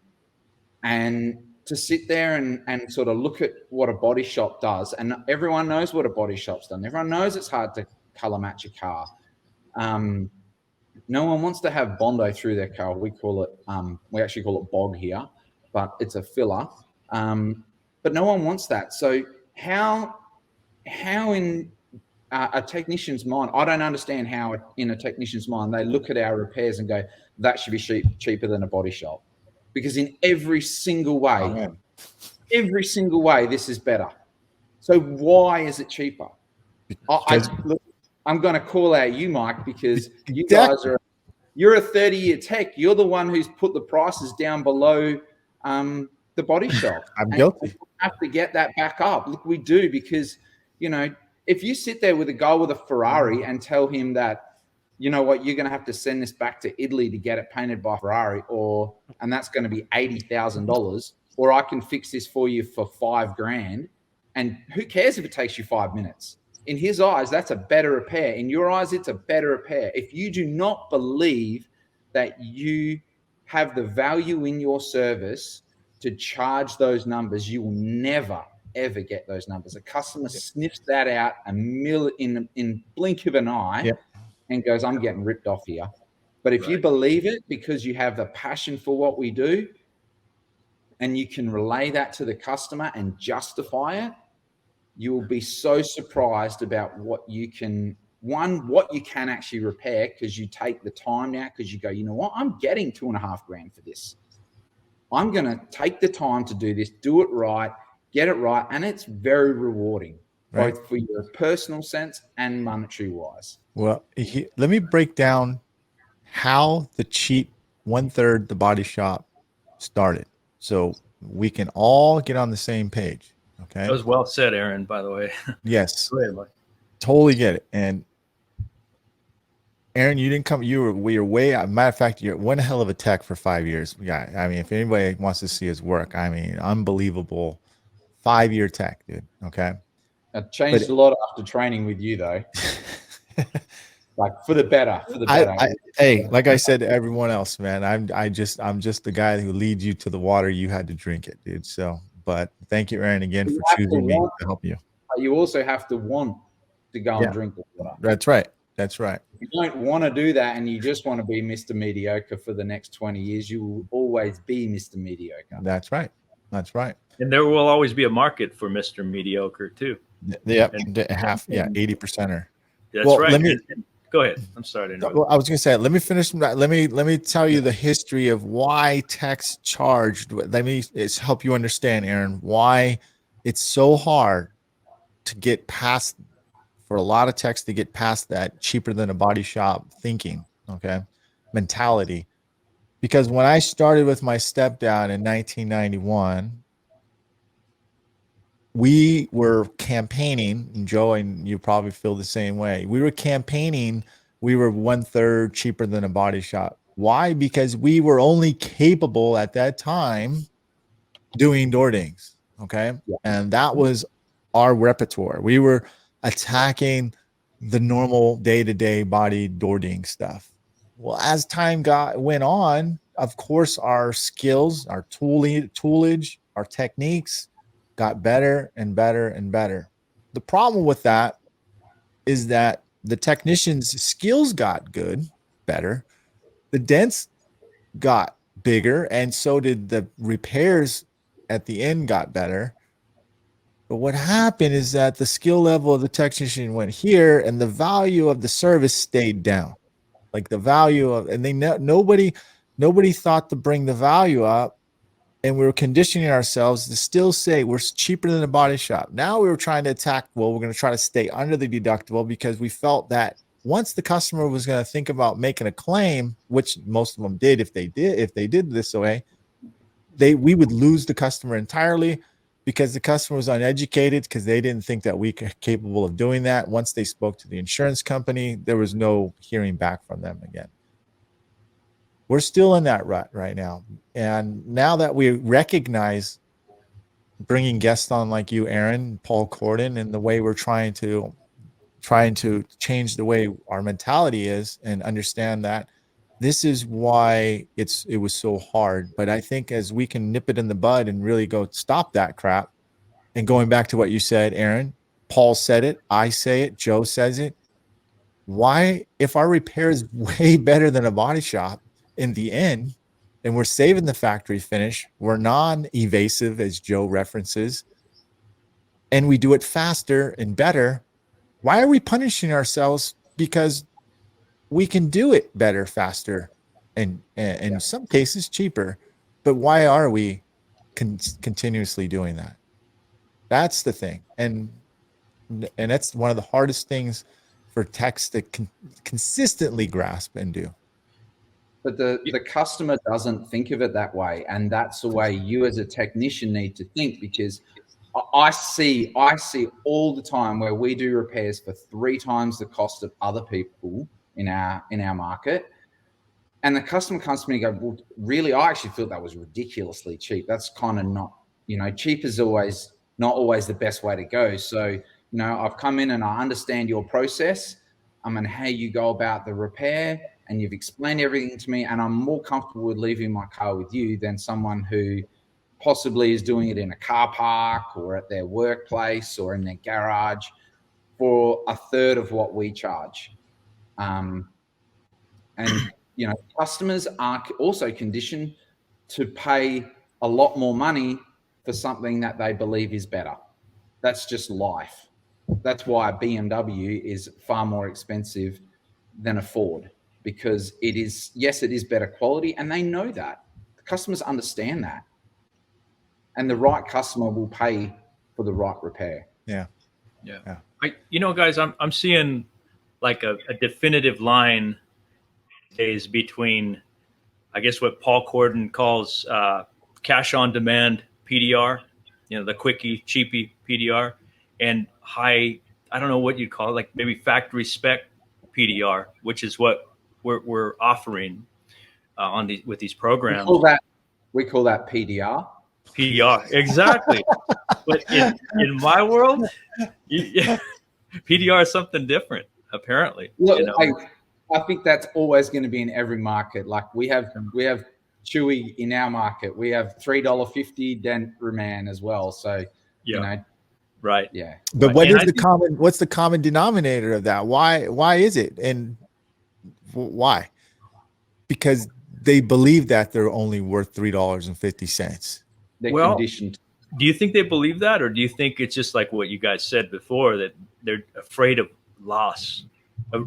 to sit there and sort of look at what a body shop does, and everyone knows what a body shop's done. Everyone knows it's hard to color match a car. No one wants to have Bondo through their car. We actually call it bog here, but it's a filler. But no one wants that. So how in a technician's mind, I don't understand how in a technician's mind they look at our repairs and go, that should be cheaper than a body shop. Because in every single way, this is better. So why is it cheaper? I'm going to call out you, Mike, because you guys you're a 30-year tech. You're the one who's put the prices down below the body shop. I'm guilty. We have to get that back up. Look, we do, because, if you sit there with a guy with a Ferrari and tell him that, you know what, you're going to have to send this back to Italy to get it painted by Ferrari, and that's going to be $80,000, or I can fix this for you for $5,000. And who cares if it takes you 5 minutes? In his eyes, that's a better repair. In your eyes, it's a better repair. If you do not believe that you have the value in your service to charge those numbers, you will never, ever get those numbers. A customer sniffs that out in blink of an eye and goes, I'm getting ripped off here. But if you believe it because you have the passion for what we do and you can relay that to the customer and justify it, you will be so surprised about what you can actually repair, because you take the time now, because you go, you know what, I'm getting $2,500 for this. I'm going to take the time to do this, do it right, get it right, and it's very rewarding, Right. both for your personal sense and monetary wise. Well, let me break down how the cheap 1/3 the body shop started, so we can all get on the same page. Okay. That was well said, Aaron, by the way. Yes. Go ahead, Mike. Totally get it. And Aaron, you didn't come. You're way out. Matter of fact, you're one hell of a tech for 5 years. Yeah. I mean, if anybody wants to see his work, I mean, unbelievable 5-year tech, dude. Okay. I changed a lot after training with you, though. Like for the better. Hey, like I said to everyone else, man, I'm just the guy who leads you to the water. You had to drink it, dude. So, but thank you, Aaron, again for choosing me to help you. You also have to want to go and drink the water. That's right. That's right. If you don't want to do that and you just want to be Mr. Mediocre for the next 20 years, you will always be Mr. Mediocre. That's right. That's right. And there will always be a market for Mr. Mediocre too. Yeah, 80%er. That's right. Go ahead. I'm sorry to interrupt. Well, I was going to say, let me finish. Let me tell you the history of why techs charged. Let me help you understand, Aaron, why it's so hard to get past, for a lot of techs to get past that cheaper than a body shop thinking, okay, mentality. Because when I started with my step down in 1991, we were campaigning, and Joe, and you probably feel the same way. We were campaigning. We were 1/3 cheaper than a body shop. Why? Because we were only capable at that time doing door dings. Okay. Yeah. And that was our repertoire. We were attacking the normal day-to-day body door ding stuff. Well, as time went on, of course, our skills, our toolage, our techniques got better and better and better. The problem with that is that the technicians' skills got better. The dents got bigger, and so did the repairs at the end got better. But what happened is that the skill level of the technician went here, and the value of the service stayed down. Like the value of, and nobody thought to bring the value up. And we were conditioning ourselves to still say we're cheaper than a body shop. Now we were trying to attack, well, we're going to try to stay under the deductible because we felt that once the customer was going to think about making a claim, which most of them did, if they did this way, we would lose the customer entirely because the customer was uneducated because they didn't think that we were capable of doing that. Once they spoke to the insurance company, there was no hearing back from them again. We're still in that rut right now. And now that we recognize bringing guests on like you, Aaron, Paul Corden, and the way we're trying to change the way our mentality is and understand that this is why it was so hard. But I think as we can nip it in the bud and really go stop that crap, and going back to what you said, Aaron, Paul said it, I say it, Joe says it. Why, if our repair is way better than a body shop, in the end, and we're saving the factory finish, we're non-evasive, as Joe references, and we do it faster and better, why are we punishing ourselves because we can do it better, faster, and in some cases cheaper? But why are we continuously doing that? That's the thing. And that's one of the hardest things for techs to consistently grasp and do. But the customer doesn't think of it that way. And that's the way you as a technician need to think, because I see all the time where we do repairs for 3 times the cost of other people in our market. And the customer comes to me and go, well, really, I actually feel that was ridiculously cheap. That's kind of not, cheap is not always the best way to go. So, I've come in and I understand your process. And how you go about the repair, and you've explained everything to me, and I'm more comfortable with leaving my car with you than someone who possibly is doing it in a car park or at their workplace or in their garage for 1/3 of what we charge. And customers are also conditioned to pay a lot more money for something that they believe is better. That's just life. That's why a BMW is far more expensive than a Ford, because it is better quality, and they know that. The customers understand that. And the right customer will pay for the right repair. Yeah. Guys, I'm seeing like a definitive line days between, I guess, what Paul Corden calls cash on demand PDR, the quickie, cheapy PDR, and high, I don't know what you'd call it, like maybe factory spec PDR, which is what we're offering with these programs. We call that PDR. PDR, exactly. But in my world, PDR is something different, apparently. Look, I think that's always going to be in every market. Like we have Chewy in our market. We have $3.50 Dent Reman as well. So right. Yeah. But what's the common denominator of that? Why is it? And why? Because they believe that they're only worth $3.50. They're conditioned. Do you think they believe that, or do you think it's just like what you guys said before, that they're afraid of loss,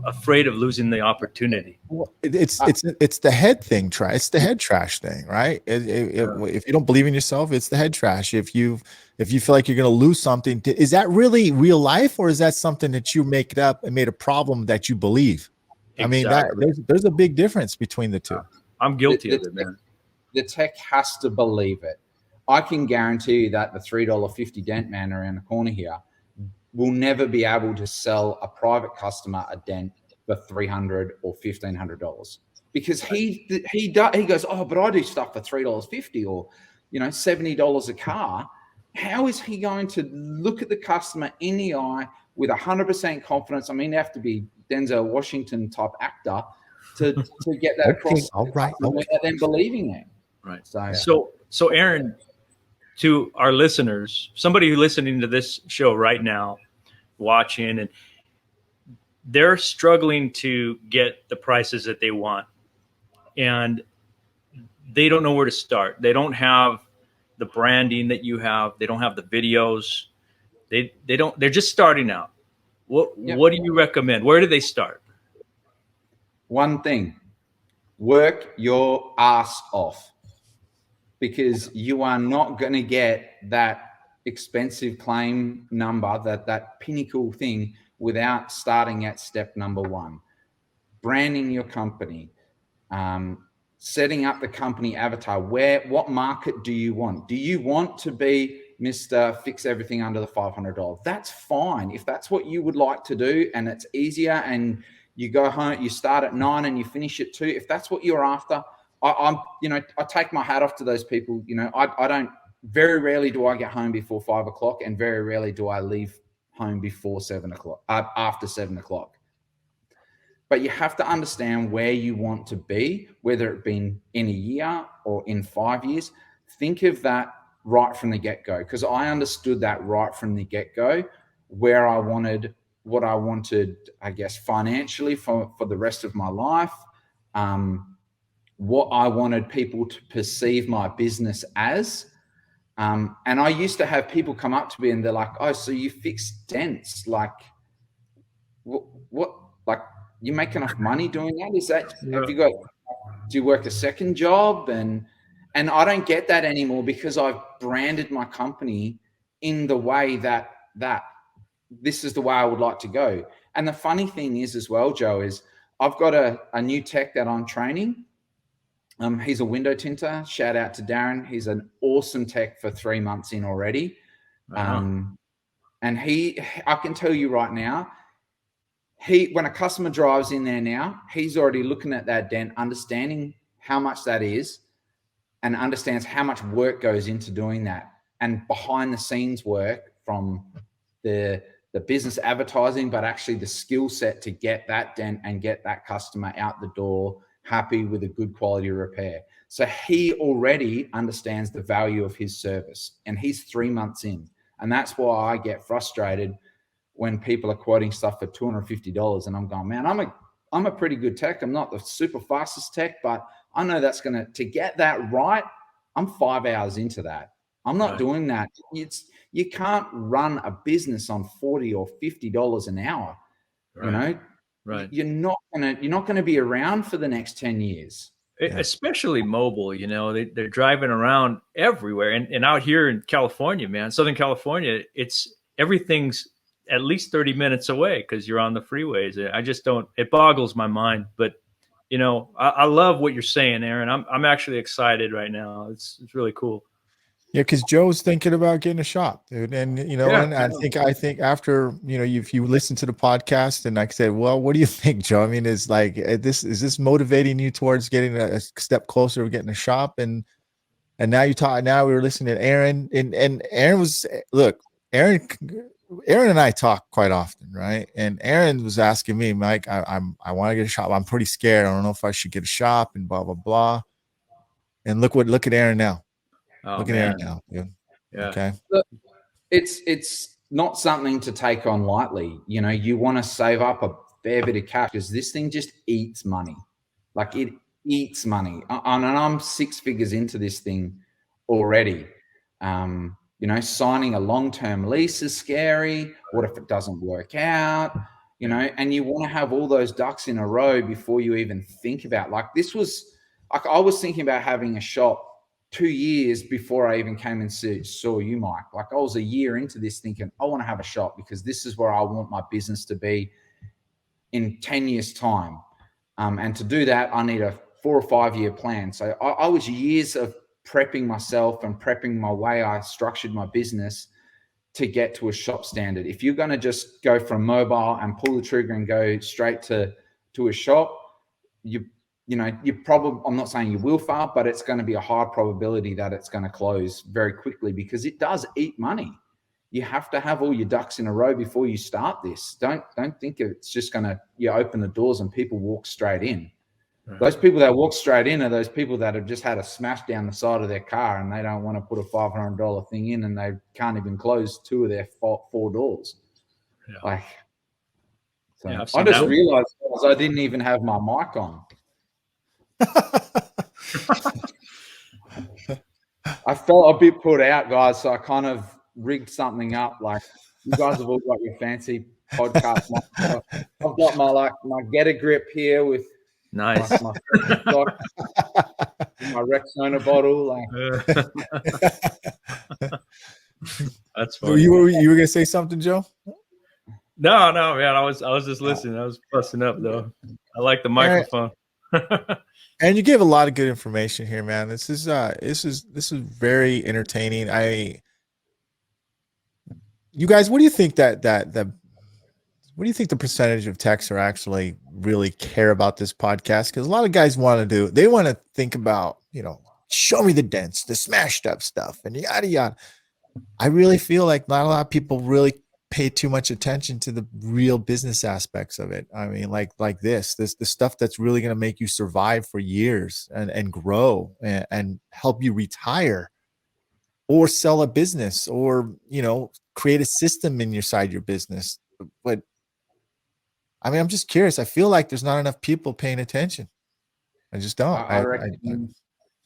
afraid of losing the opportunity? Well, it's the head thing. It's the head trash thing, right? If you don't believe in yourself, it's the head trash. If you feel like you're going to lose something, is that really real life, or is that something that you make up and made a problem that you believe? Exactly. I mean, there's a big difference between the two. I'm guilty of it, man. The tech has to believe it. I can guarantee you that the $3.50 Dent man around the corner here will never be able to sell a private customer a Dent for $300 or $1,500 because he goes, oh, but I do stuff for $3.50 or $70 a car. How is he going to look at the customer in the eye with 100% confidence? I mean, they have to be Denzel Washington type actor to get that across. All right. Without them believing it. Right. So Aaron, to our listeners, somebody who's listening to this show right now, watching, and they're struggling to get the prices that they want, and they don't know where to start. They don't have the branding that you have. They don't have the videos. They're just starting out. What do you recommend? Where do they start? One thing, work your ass off, because you are not going to get that expensive claim number, that pinnacle thing, without starting at step number one. Branding your company, setting up the company avatar. What market do you want? Do you want to be Mr. Fix Everything under the $500? That's fine. If that's what you would like to do and it's easier and you go home, you start at 9 and you finish at 2. If that's what you're after, I take my hat off to those people. I don't, very rarely do I get home before 5 o'clock, and very rarely do I leave home before 7 o'clock, after 7 o'clock. But you have to understand where you want to be, whether it be in a year or in 5 years. Think of that right from the get-go, because I understood that right from the get-go, where I wanted, what I wanted, I guess, financially for the rest of my life, what I wanted people to perceive my business as. And I used to have people come up to me and they're like, oh, so you fix dents? Like, what like, you make enough money doing that? Is that, have you got, do you work a second job? And I don't get that anymore, because I've branded my company in the way that this is the way I would like to go. And the funny thing is as well, Joe, is I've got a new tech that I'm training. He's a window tinter. Shout out to Darren. He's an awesome tech for 3 months in already. And I can tell you right now, when a customer drives in there now, he's already looking at that dent, understanding how much that is, and understands how much work goes into doing that, and behind the scenes work from the business advertising, but actually the skill set to get that dent and get that customer out the door happy with a good quality repair. So he already understands the value of his service, and he's 3 months in. And that's why I get frustrated when people are quoting stuff for $250, and I'm going, man, I'm a pretty good tech. I'm not the super fastest tech, but I know that's to get that right, I'm 5 hours into that. I'm not doing that. You can't run a business on $40 or $50 an hour. Right. Right. You're not gonna be around for the next 10 years. Yeah. Especially mobile, you know, they're driving around everywhere. And out here in California, man, Southern California, everything's at least 30 minutes away because you're on the freeways. I just don't, it boggles my mind. But, you know, I love what you're saying, Aaron. I'm actually excited right now. It's really cool. Yeah, because Joe's thinking about getting a shop, dude, and you know, Yeah, and I think after if you listen to the podcast, and like I said, well, what do you think, Joe? I mean, is this motivating you towards getting a step closer to getting a shop, and now we were listening to Aaron, and Aaron was Aaron and I talk quite often, right? And Aaron was asking me, Mike, I want to get a shop. I'm pretty scared. I don't know if I should get a shop, and blah blah blah. And look at Aaron now. oh, Look at man. Aaron now, dude. Yeah. Okay. It's not something to take on lightly. You know, you want to save up a fair bit of cash because this thing just eats money. Like it eats money. And I'm 6 figures into this thing already. You know, signing a long-term lease is scary. What if it doesn't work out? You know, and you want to have all those ducks in a row before you even think about, like, this was like, I was thinking about having a shop 2 years before I even came and saw you, Mike. Like, I was a year into this thinking, I want to have a shop because this is where I want my business to be in 10 years time. And to do that, I need a 4 or 5 year plan. So I was years of prepping myself and prepping my way. I structured my business to get to a shop standard. If you're going to just go from mobile and pull the trigger and go straight to a shop, you probably, I'm not saying you will fail, but it's going to be a high probability that it's going to close very quickly because it does eat money. You have to have all your ducks in a row before you start this. Don't think it's just going to, you open the doors and people walk straight in. Right. Those people that walk straight in are those people that have just had a smash down the side of their car and they don't want to put a $500 thing in and they can't even close 2 of their 4 doors. Yeah. Like, so yeah, I just realized I didn't even have my mic on. I felt a bit put out, guys, so I kind of rigged something up. Like, you guys have all got your fancy podcast mic. I've got my Get a Grip here with nice my Rexona bottle. Like. That's funny. You were gonna say something, Joe? No, man. I was just listening. I was fussing up though. I like the microphone. And you gave a lot of good information here, man. This is very entertaining. You guys, what do you think what do you think the percentage of techs are actually really care about this podcast? Because a lot of guys want to think about, show me the dents, the smashed up stuff, and yada yada. I really feel like not a lot of people really pay too much attention to the real business aspects of it. I mean, like the stuff that's really going to make you survive for years and grow and help you retire or sell a business or, create a system inside your business. But I mean, I'm just curious. I feel like there's not enough people paying attention. I just don't.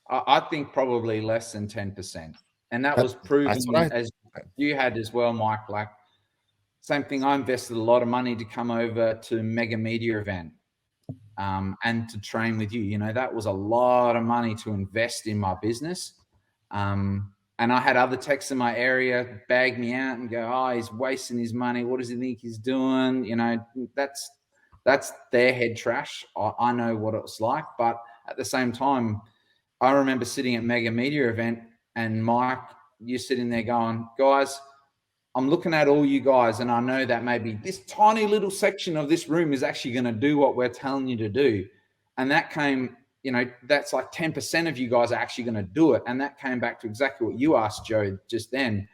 I think probably less than 10%. And that was proven as you had as well, Mike. Like, same thing. I invested a lot of money to come over to Mega Media event and to train with you. That was a lot of money to invest in my business. And I had other techs in my area bag me out and go, "Oh, he's wasting his money. What does he think he's doing?" That's their head trash. I know what it's like. But at the same time, I remember sitting at Mega Media event and Mike, you're sitting there going, "Guys, I'm looking at all you guys, and I know that maybe this tiny little section of this room is actually going to do what we're telling you to do." And that came, that's like 10% of you guys are actually going to do it. And that came back to exactly what you asked, Joe, just then.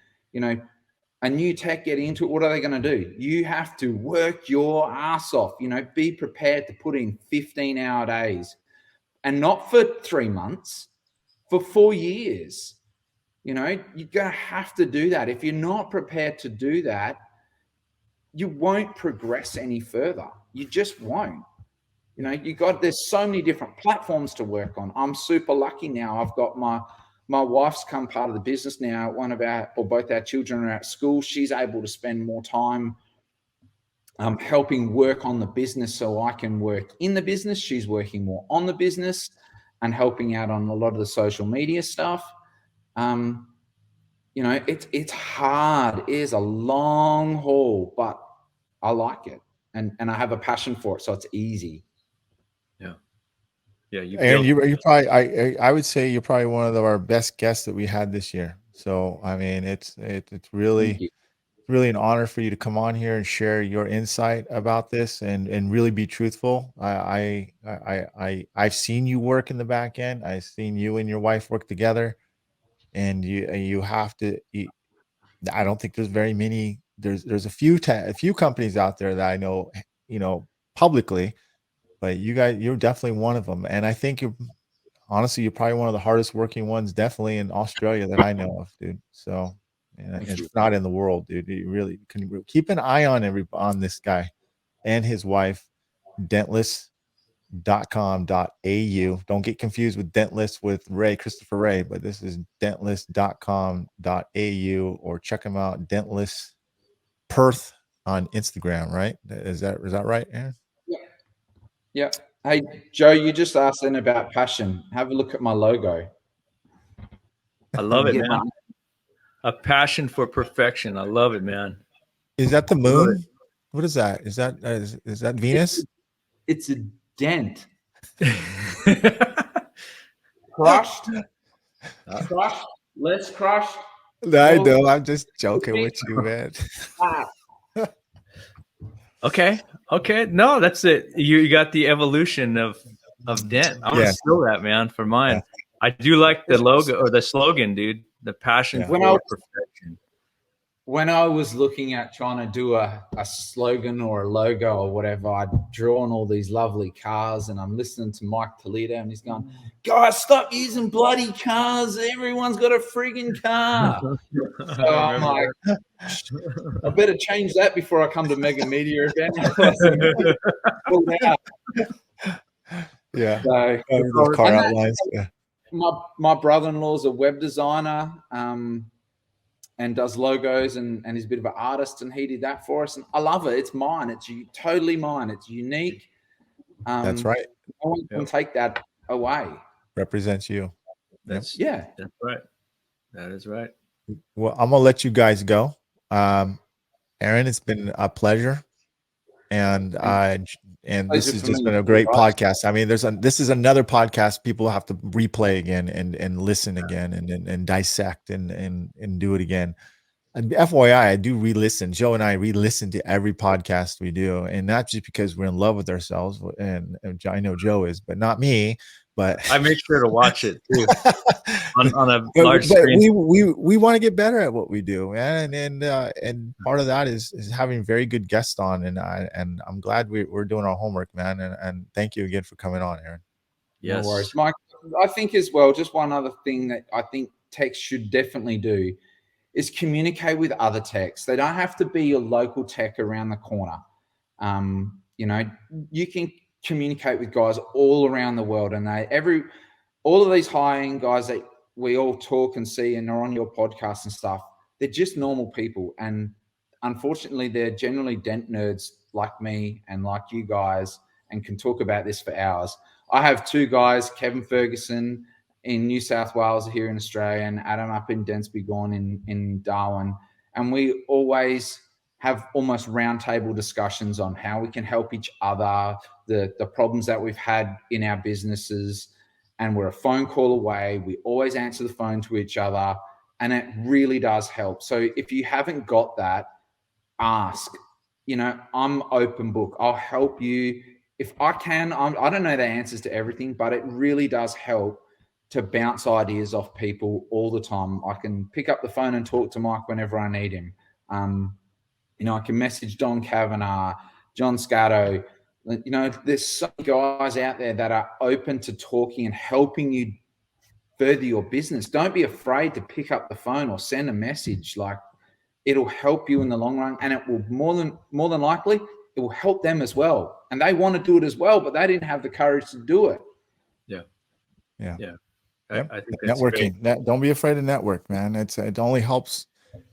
A new tech getting into it, what are they going to do? You have to work your ass off, be prepared to put in 15-hour days, and not for 3 months, for 4 years. You're going to have to do that. If you're not prepared to do that, you won't progress any further. You just won't. There's so many different platforms to work on. I'm super lucky now. I've got my wife's come part of the business now. Both our children are at school. She's able to spend more time helping work on the business so I can work in the business. She's working more on the business. and helping out on a lot of the social media stuff. You know, it's hard. It is a long haul, but I like it, and I have a passion for it, so it's easy. Yeah, you Aaron, build. you probably I would say you're probably one of our best guests that we had this year. So I mean, it's Thank really you. an honor for you to come on here and share your insight about this and really be truthful. I've seen you work in the back end. I've seen you and your wife work together, and you have to. I don't think there's very many. There's a few companies out there that I know, publicly, but you're definitely one of them. And I think honestly, you're probably one of the hardest working ones, definitely in Australia that I know of, dude. So, Thank you. if not in the world, dude, you really can keep an eye on this guy and his wife, dentless.com.au. Don't get confused with Dentless with Christopher Ray, but this is dentless.com.au, or check him out, Dentless Perth on Instagram, right? Is that right, Aaron? Yeah. Hey, Joe, you just asked then about passion. Have a look at my logo. I love it, Get man. A passion for perfection. I love it, man. Is that the I love moon? What is that? Is that Venus? It's a dent. it. Crushed. Crushed. Less crushed. I know. I'm just joking with you, man. Okay. No, that's it. You got the evolution of Dent. I want to Yeah. steal that, man, for mine. Yeah. I do like the logo or the slogan, dude. The passion Yeah. for perfection. When I was looking at trying to do a slogan or a logo or whatever, I'd drawn all these lovely cars, and I'm listening to Mike Toledo, and he's going, "Guys, stop using bloody cars. Everyone's got a friggin' car." So I'm like, I better change that before I come to Mega Media again. Yeah. So, Those car outlines. Yeah. my brother-in-law's a web designer, and does logos, and he's a bit of an artist, and he did that for us, and I love it. It's mine. It's totally mine. It's unique. That's right. No one can take that away. Represents you. That's Yeah. That's right. That is right. Well, I'm gonna let you guys go. Aaron, it's been a pleasure. And this has just been a great podcast. I mean, this is another podcast people have to replay again and listen again and dissect and do it again. And FYI, I do re-listen. Joe and I re-listen to every podcast we do, and not just because we're in love with ourselves. And I know Joe is, but not me. But I make sure to watch it too on a large screen. We want to get better at what we do, man, and part of that is having very good guests on, and I'm glad we're doing our homework, man, and thank you again for coming on, Aaron. Yes, no worries, Mike. I think as well, just one other thing that I think techs should definitely do is communicate with other techs. They don't have to be your local tech around the corner. You know, you can communicate with guys all around the world, and all of these high-end guys that we all talk and see and are on your podcast and stuff, they're just normal people, and unfortunately they're generally dent nerds like me and like you guys, and can talk about this for hours. I have two guys, Kevin Ferguson in New South Wales here in Australia, and Adam up in Densby Gorn in Darwin, and we always have almost roundtable discussions on how we can help each other, the problems that we've had in our businesses, and we're a phone call away. We always answer the phone to each other, and it really does help. So if you haven't got that, ask. You know, I'm open book. I'll help you if I can. I don't know the answers to everything, but it really does help to bounce ideas off people all the time. I can pick up the phone and talk to Mike whenever I need him. You know, I can message Don Kavanagh, John Scatto. You know, there's so many guys out there that are open to talking and helping you further your business. Don't be afraid to pick up the phone or send a message. Like, it'll help you in the long run, and it will more than likely it will help them as well. And they want to do it as well, but they didn't have the courage to do it. Yeah. Yep. I think that's networking. great. Don't be afraid to network, man. It only helps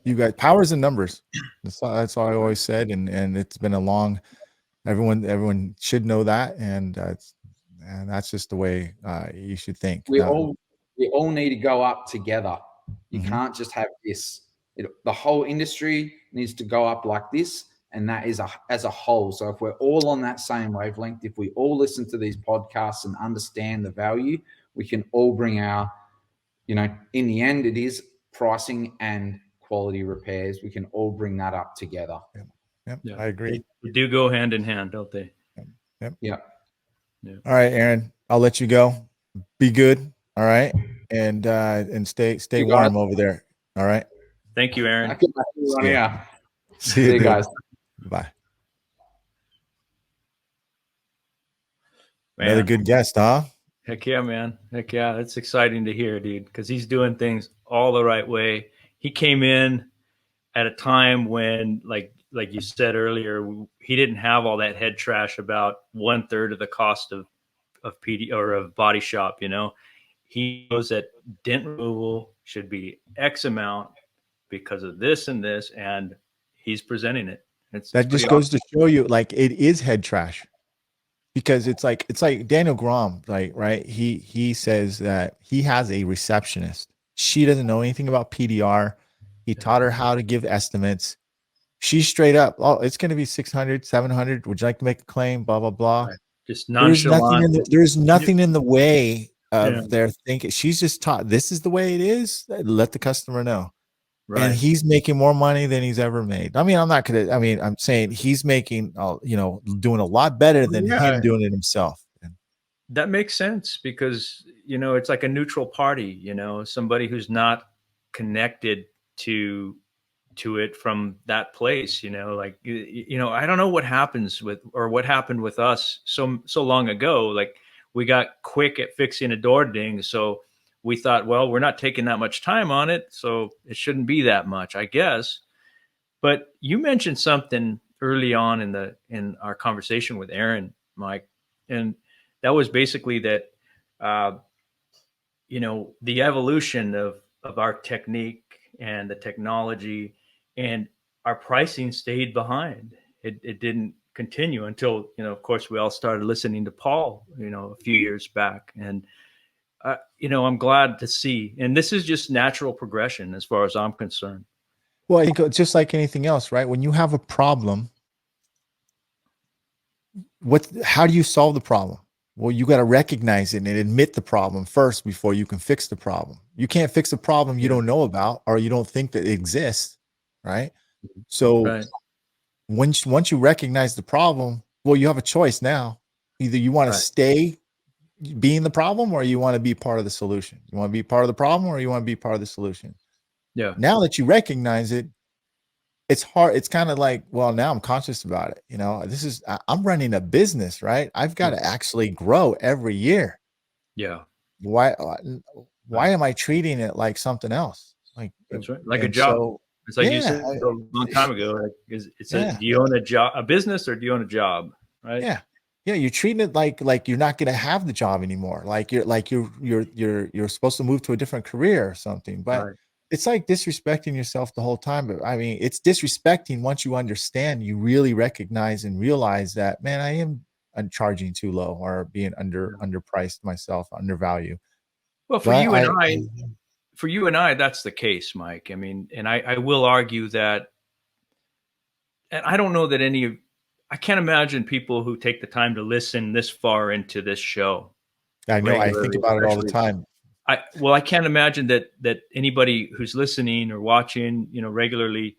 you guys. Powers in numbers. That's all I always said, and it's been a long. Everyone should know that, and and that's just the way you should think. We all need to go up together. You Mhm. can't just have this. The whole industry needs to go up like this, and that is as a whole. So if we're all on that same wavelength, if we all listen to these podcasts and understand the value, we can all bring our, in the end, it is pricing and quality repairs. We can all bring that up together. Yep, Yeah. I agree. They do go hand in hand, don't they? Yep. Yeah. All right, Aaron, I'll let you go. Be good. All right. And stay You warm guys. over there. All right. Thank you, Aaron. I can run here. See See you you guys. Bye. Man. Another good guest, huh? Heck yeah, man. Heck yeah. That's exciting to hear, dude, because he's doing things all the right way. He came in at a time when, like you said earlier, he didn't have all that head trash about 1/3 of the cost of PD or of body shop. He knows that dent removal should be X amount because of this and this, and he's presenting it. That just goes to show you, like, it is head trash, because it's like Daniel Grom, like, right? He says that he has a receptionist. She doesn't know anything about PDR. He taught her how to give estimates. She's straight up, oh, it's going to be 600, 700. Would you like to make a claim? Blah, blah, blah. Right. Just nonchalant. There's nothing in the way of Yeah. their thinking. She's just taught, this is the way it is. Let the customer know. Right. And he's making more money than he's ever made. I mean, I'm saying he's making, doing a lot better than him doing it himself. That makes sense, because, it's like a neutral party, somebody who's not connected to it from that place, like, I don't know what happens what happened with us so long ago. Like, we got quick at fixing a door ding. So we thought, well, we're not taking that much time on it, so it shouldn't be that much, I guess. But you mentioned something early on in our conversation with Aaron, Mike, and that was basically that, the evolution of our technique and the technology and our pricing stayed behind. It didn't continue until, of course, we all started listening to Paul, a few years back. And, I'm glad to see, and this is just natural progression as far as I'm concerned. Well, I think it's just like anything else, right? When you have a problem, how do you solve the problem? Well, you got to recognize it and admit the problem first before you can fix the problem. You can't fix a problem you don't know about, or you don't think that it exists, right? So once you recognize the problem, well, you have a choice now. Either you want to stay being the problem, or you want to be part of the solution. You want to be part of the problem, or you want to be part of the solution. Yeah. Now that you recognize it, it's hard. It's kind of like, well, now I'm conscious about it. I'm running a business, right? I've got to actually grow every year. Yeah. Why am I treating it like something else? Like, that's right. Like a job. So, it's like you said a long time ago. Like, do you own a business, or do you own a job? Right. Yeah. Yeah. You're treating it like you're not going to have the job anymore. Like you're supposed to move to a different career or something, but it's like disrespecting yourself the whole time. But I mean, it's disrespecting once you understand, you really recognize and realize that, man, I am charging too low, or being underpriced myself, undervalued. Well, for you and I, that's the case, Mike. I mean, and I will argue that, and I don't know that I can't imagine people who take the time to listen this far into this show. I know. I think about it all the time. I can't imagine that anybody who's listening or watching, regularly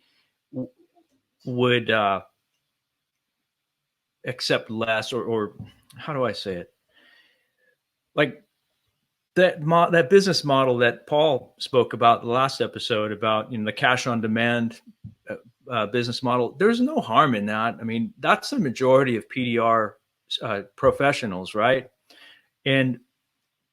would accept less, or how do I say it? Like that business model that Paul spoke about the last episode about, the cash on demand business model. There's no harm in that. I mean, that's the majority of PDR professionals, right? And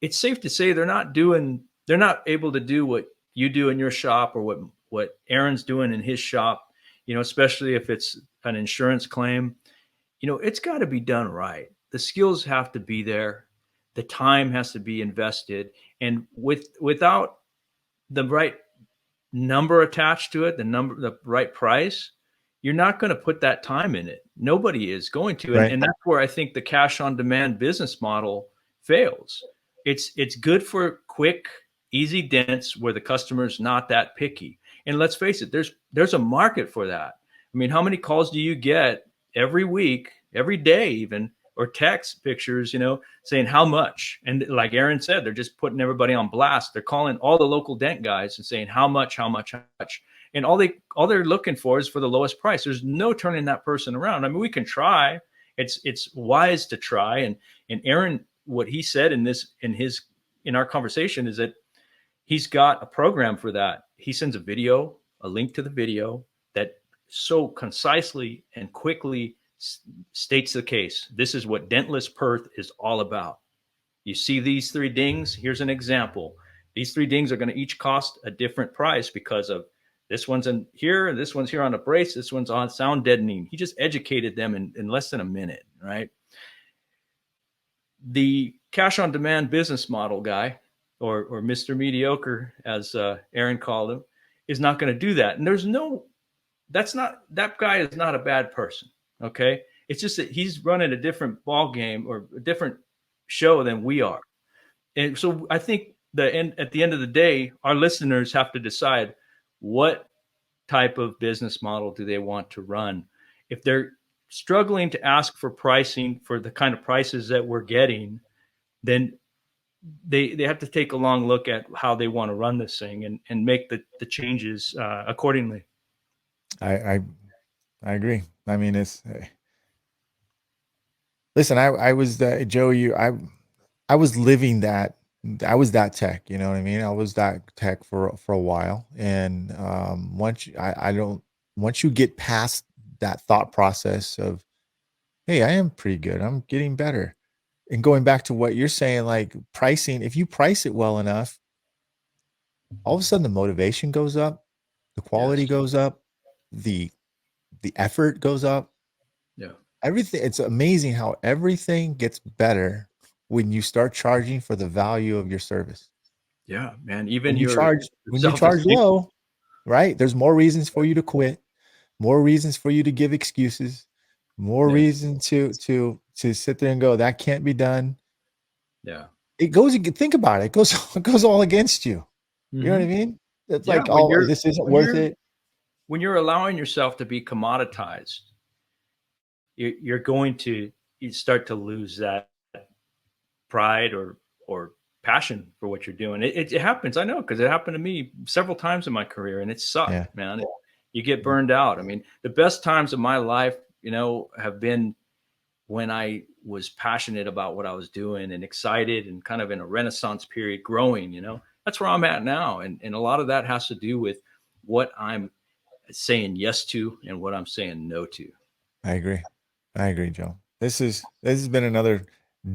it's safe to say they're not able to do what you do in your shop, or what Aaron's doing in his shop, especially if it's an insurance claim. It's got to be done right. The skills have to be there. The time has to be invested. And without the right number attached to it, the right price, you're not going to put that time in it. Nobody is going to. And that's where I think the cash on demand business model fails. It's good for quick, easy dents where the customer's not that picky. And let's face it, there's a market for that. I mean, how many calls do you get every week, every day even, or text pictures, saying how much? And like Aaron said, they're just putting everybody on blast. They're calling all the local dent guys and saying how much, how much, how much. And all they're looking for is for the lowest price. There's no turning that person around. I mean, we can try. It's wise to try. And Aaron, what he said in our conversation is that he's got a program for that. He sends a link to the video that so concisely and quickly states the case. This is what dentless perth is all about. You see these 3 dings? Here's an example. These 3 dings are going to each cost a different price because of this one's in here, this one's here on a brace, this one's on sound deadening. He just educated them in less than a minute, right? The cash on demand business model guy, or Mr. Mediocre, as Aaron called him, is not going to do that. And that guy is not a bad person. Okay. It's just that he's running a different ball game or a different show than we are. And so I think at the end of the day, our listeners have to decide what type of business model do they want to run. If they're struggling to ask for pricing for the kind of prices that we're getting, then they have to take a long look at how they want to run this thing and make the changes accordingly. I agree. I mean, listen, I was Joe, I was living that. I was that tech, you know what I mean? I was that tech for a while. And once you get past that thought process of, hey, I am pretty good, I'm getting better. And going back to what you're saying, like pricing, if you price it well enough, all of a sudden the motivation goes up, the quality goes up, the effort goes up. Yeah. Everything, it's amazing how everything gets better when you start charging for the value of your service. Yeah, man. Even when you charge low, right? There's more reasons for you to quit, more reasons for you to give excuses, more reason to sit there and go, that can't be done. Yeah. It goes, think about it. It goes all against you. You know what I mean? It's like, oh, this isn't worth it. When you're allowing yourself to be commoditized, you're going to start to lose that pride or passion for what you're doing. It happens. I know, because it happened to me several times in my career, and it sucked, man. You get burned out. I mean, the best times of my life, have been when I was passionate about what I was doing and excited and kind of in a renaissance period growing, that's where I'm at now. And a lot of that has to do with what I'm saying yes to and what I'm saying no to. I agree, Joe. This has been another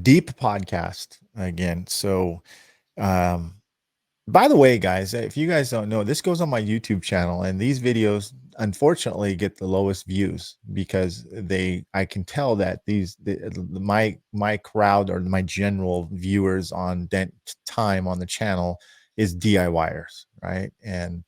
deep podcast again. So, by the way, guys, if you guys don't know, this goes on my YouTube channel, and these videos unfortunately get the lowest views because I can tell that my crowd, or my general viewers on Dent time on the channel, is DIYers, right? And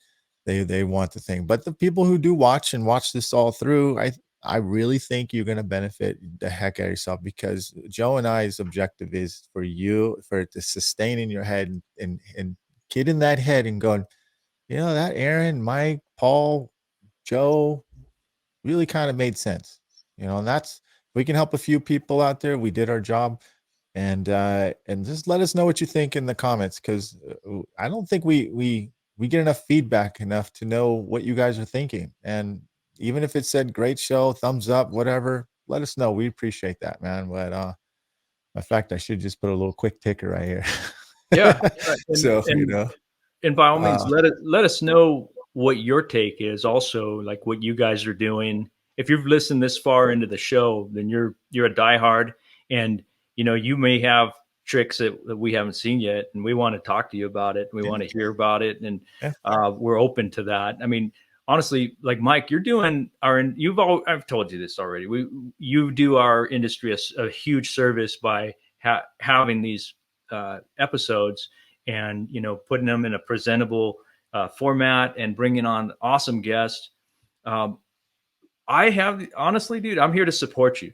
they want the thing. But the people who do watch this all through, I really think you're going to benefit the heck out of yourself, because Joe and I's objective is for it to sustain in your head and get in that head and going, that Aaron, Mike, Paul, Joe really kind of made sense, and we can help a few people out there. We did our job, and just let us know what you think in the comments, because I don't think we get enough feedback enough to know what you guys are thinking. And even if it said great show, thumbs up, whatever, let us know. We appreciate that, man. But in fact, I should just put a little quick ticker right here. Yeah. And by all means, let us know what your take is also, like what you guys are doing. If you've listened this far into the show, then you're a diehard, and you may have tricks that we haven't seen yet, and we want to talk to you about it. We want to hear about it, and we're open to that. I mean, honestly, like Mike, you're doing I've told you this already. You do our industry a huge service by having these episodes and putting them in a presentable format and bringing on awesome guests. Honestly, dude, I'm here to support you,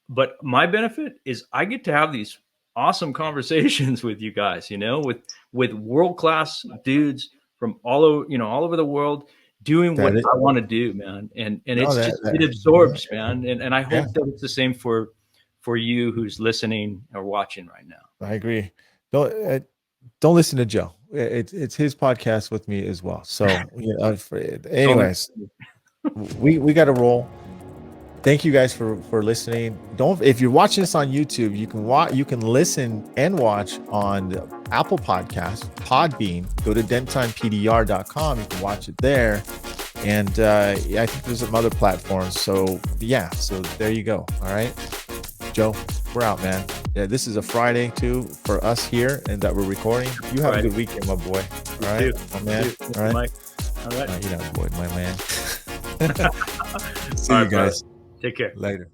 but my benefit is I get to have these awesome conversations with you guys, you know, with world-class dudes from all over, you know, all over the world doing what I want to do, man. And it's just, it absorbs, man. And I hope that it's the same for you who's listening or watching right now. I agree. Don't listen to Joe. It's his podcast with me as well. So, you know, anyways, we got to roll. Thank you guys for listening. If you're watching this on YouTube, you can listen and watch on the Apple Podcast, Podbean. Go to denttimepdr.com. You can watch it there. And I think there's some other platforms. So yeah, so there you go. All right, Joe, we're out, man. Yeah, this is a Friday too for us here, and that we're recording. You have a good weekend, my boy. All right, my man. All right, Mike. All right. You know, boy, my man. See you guys. Take care. Later.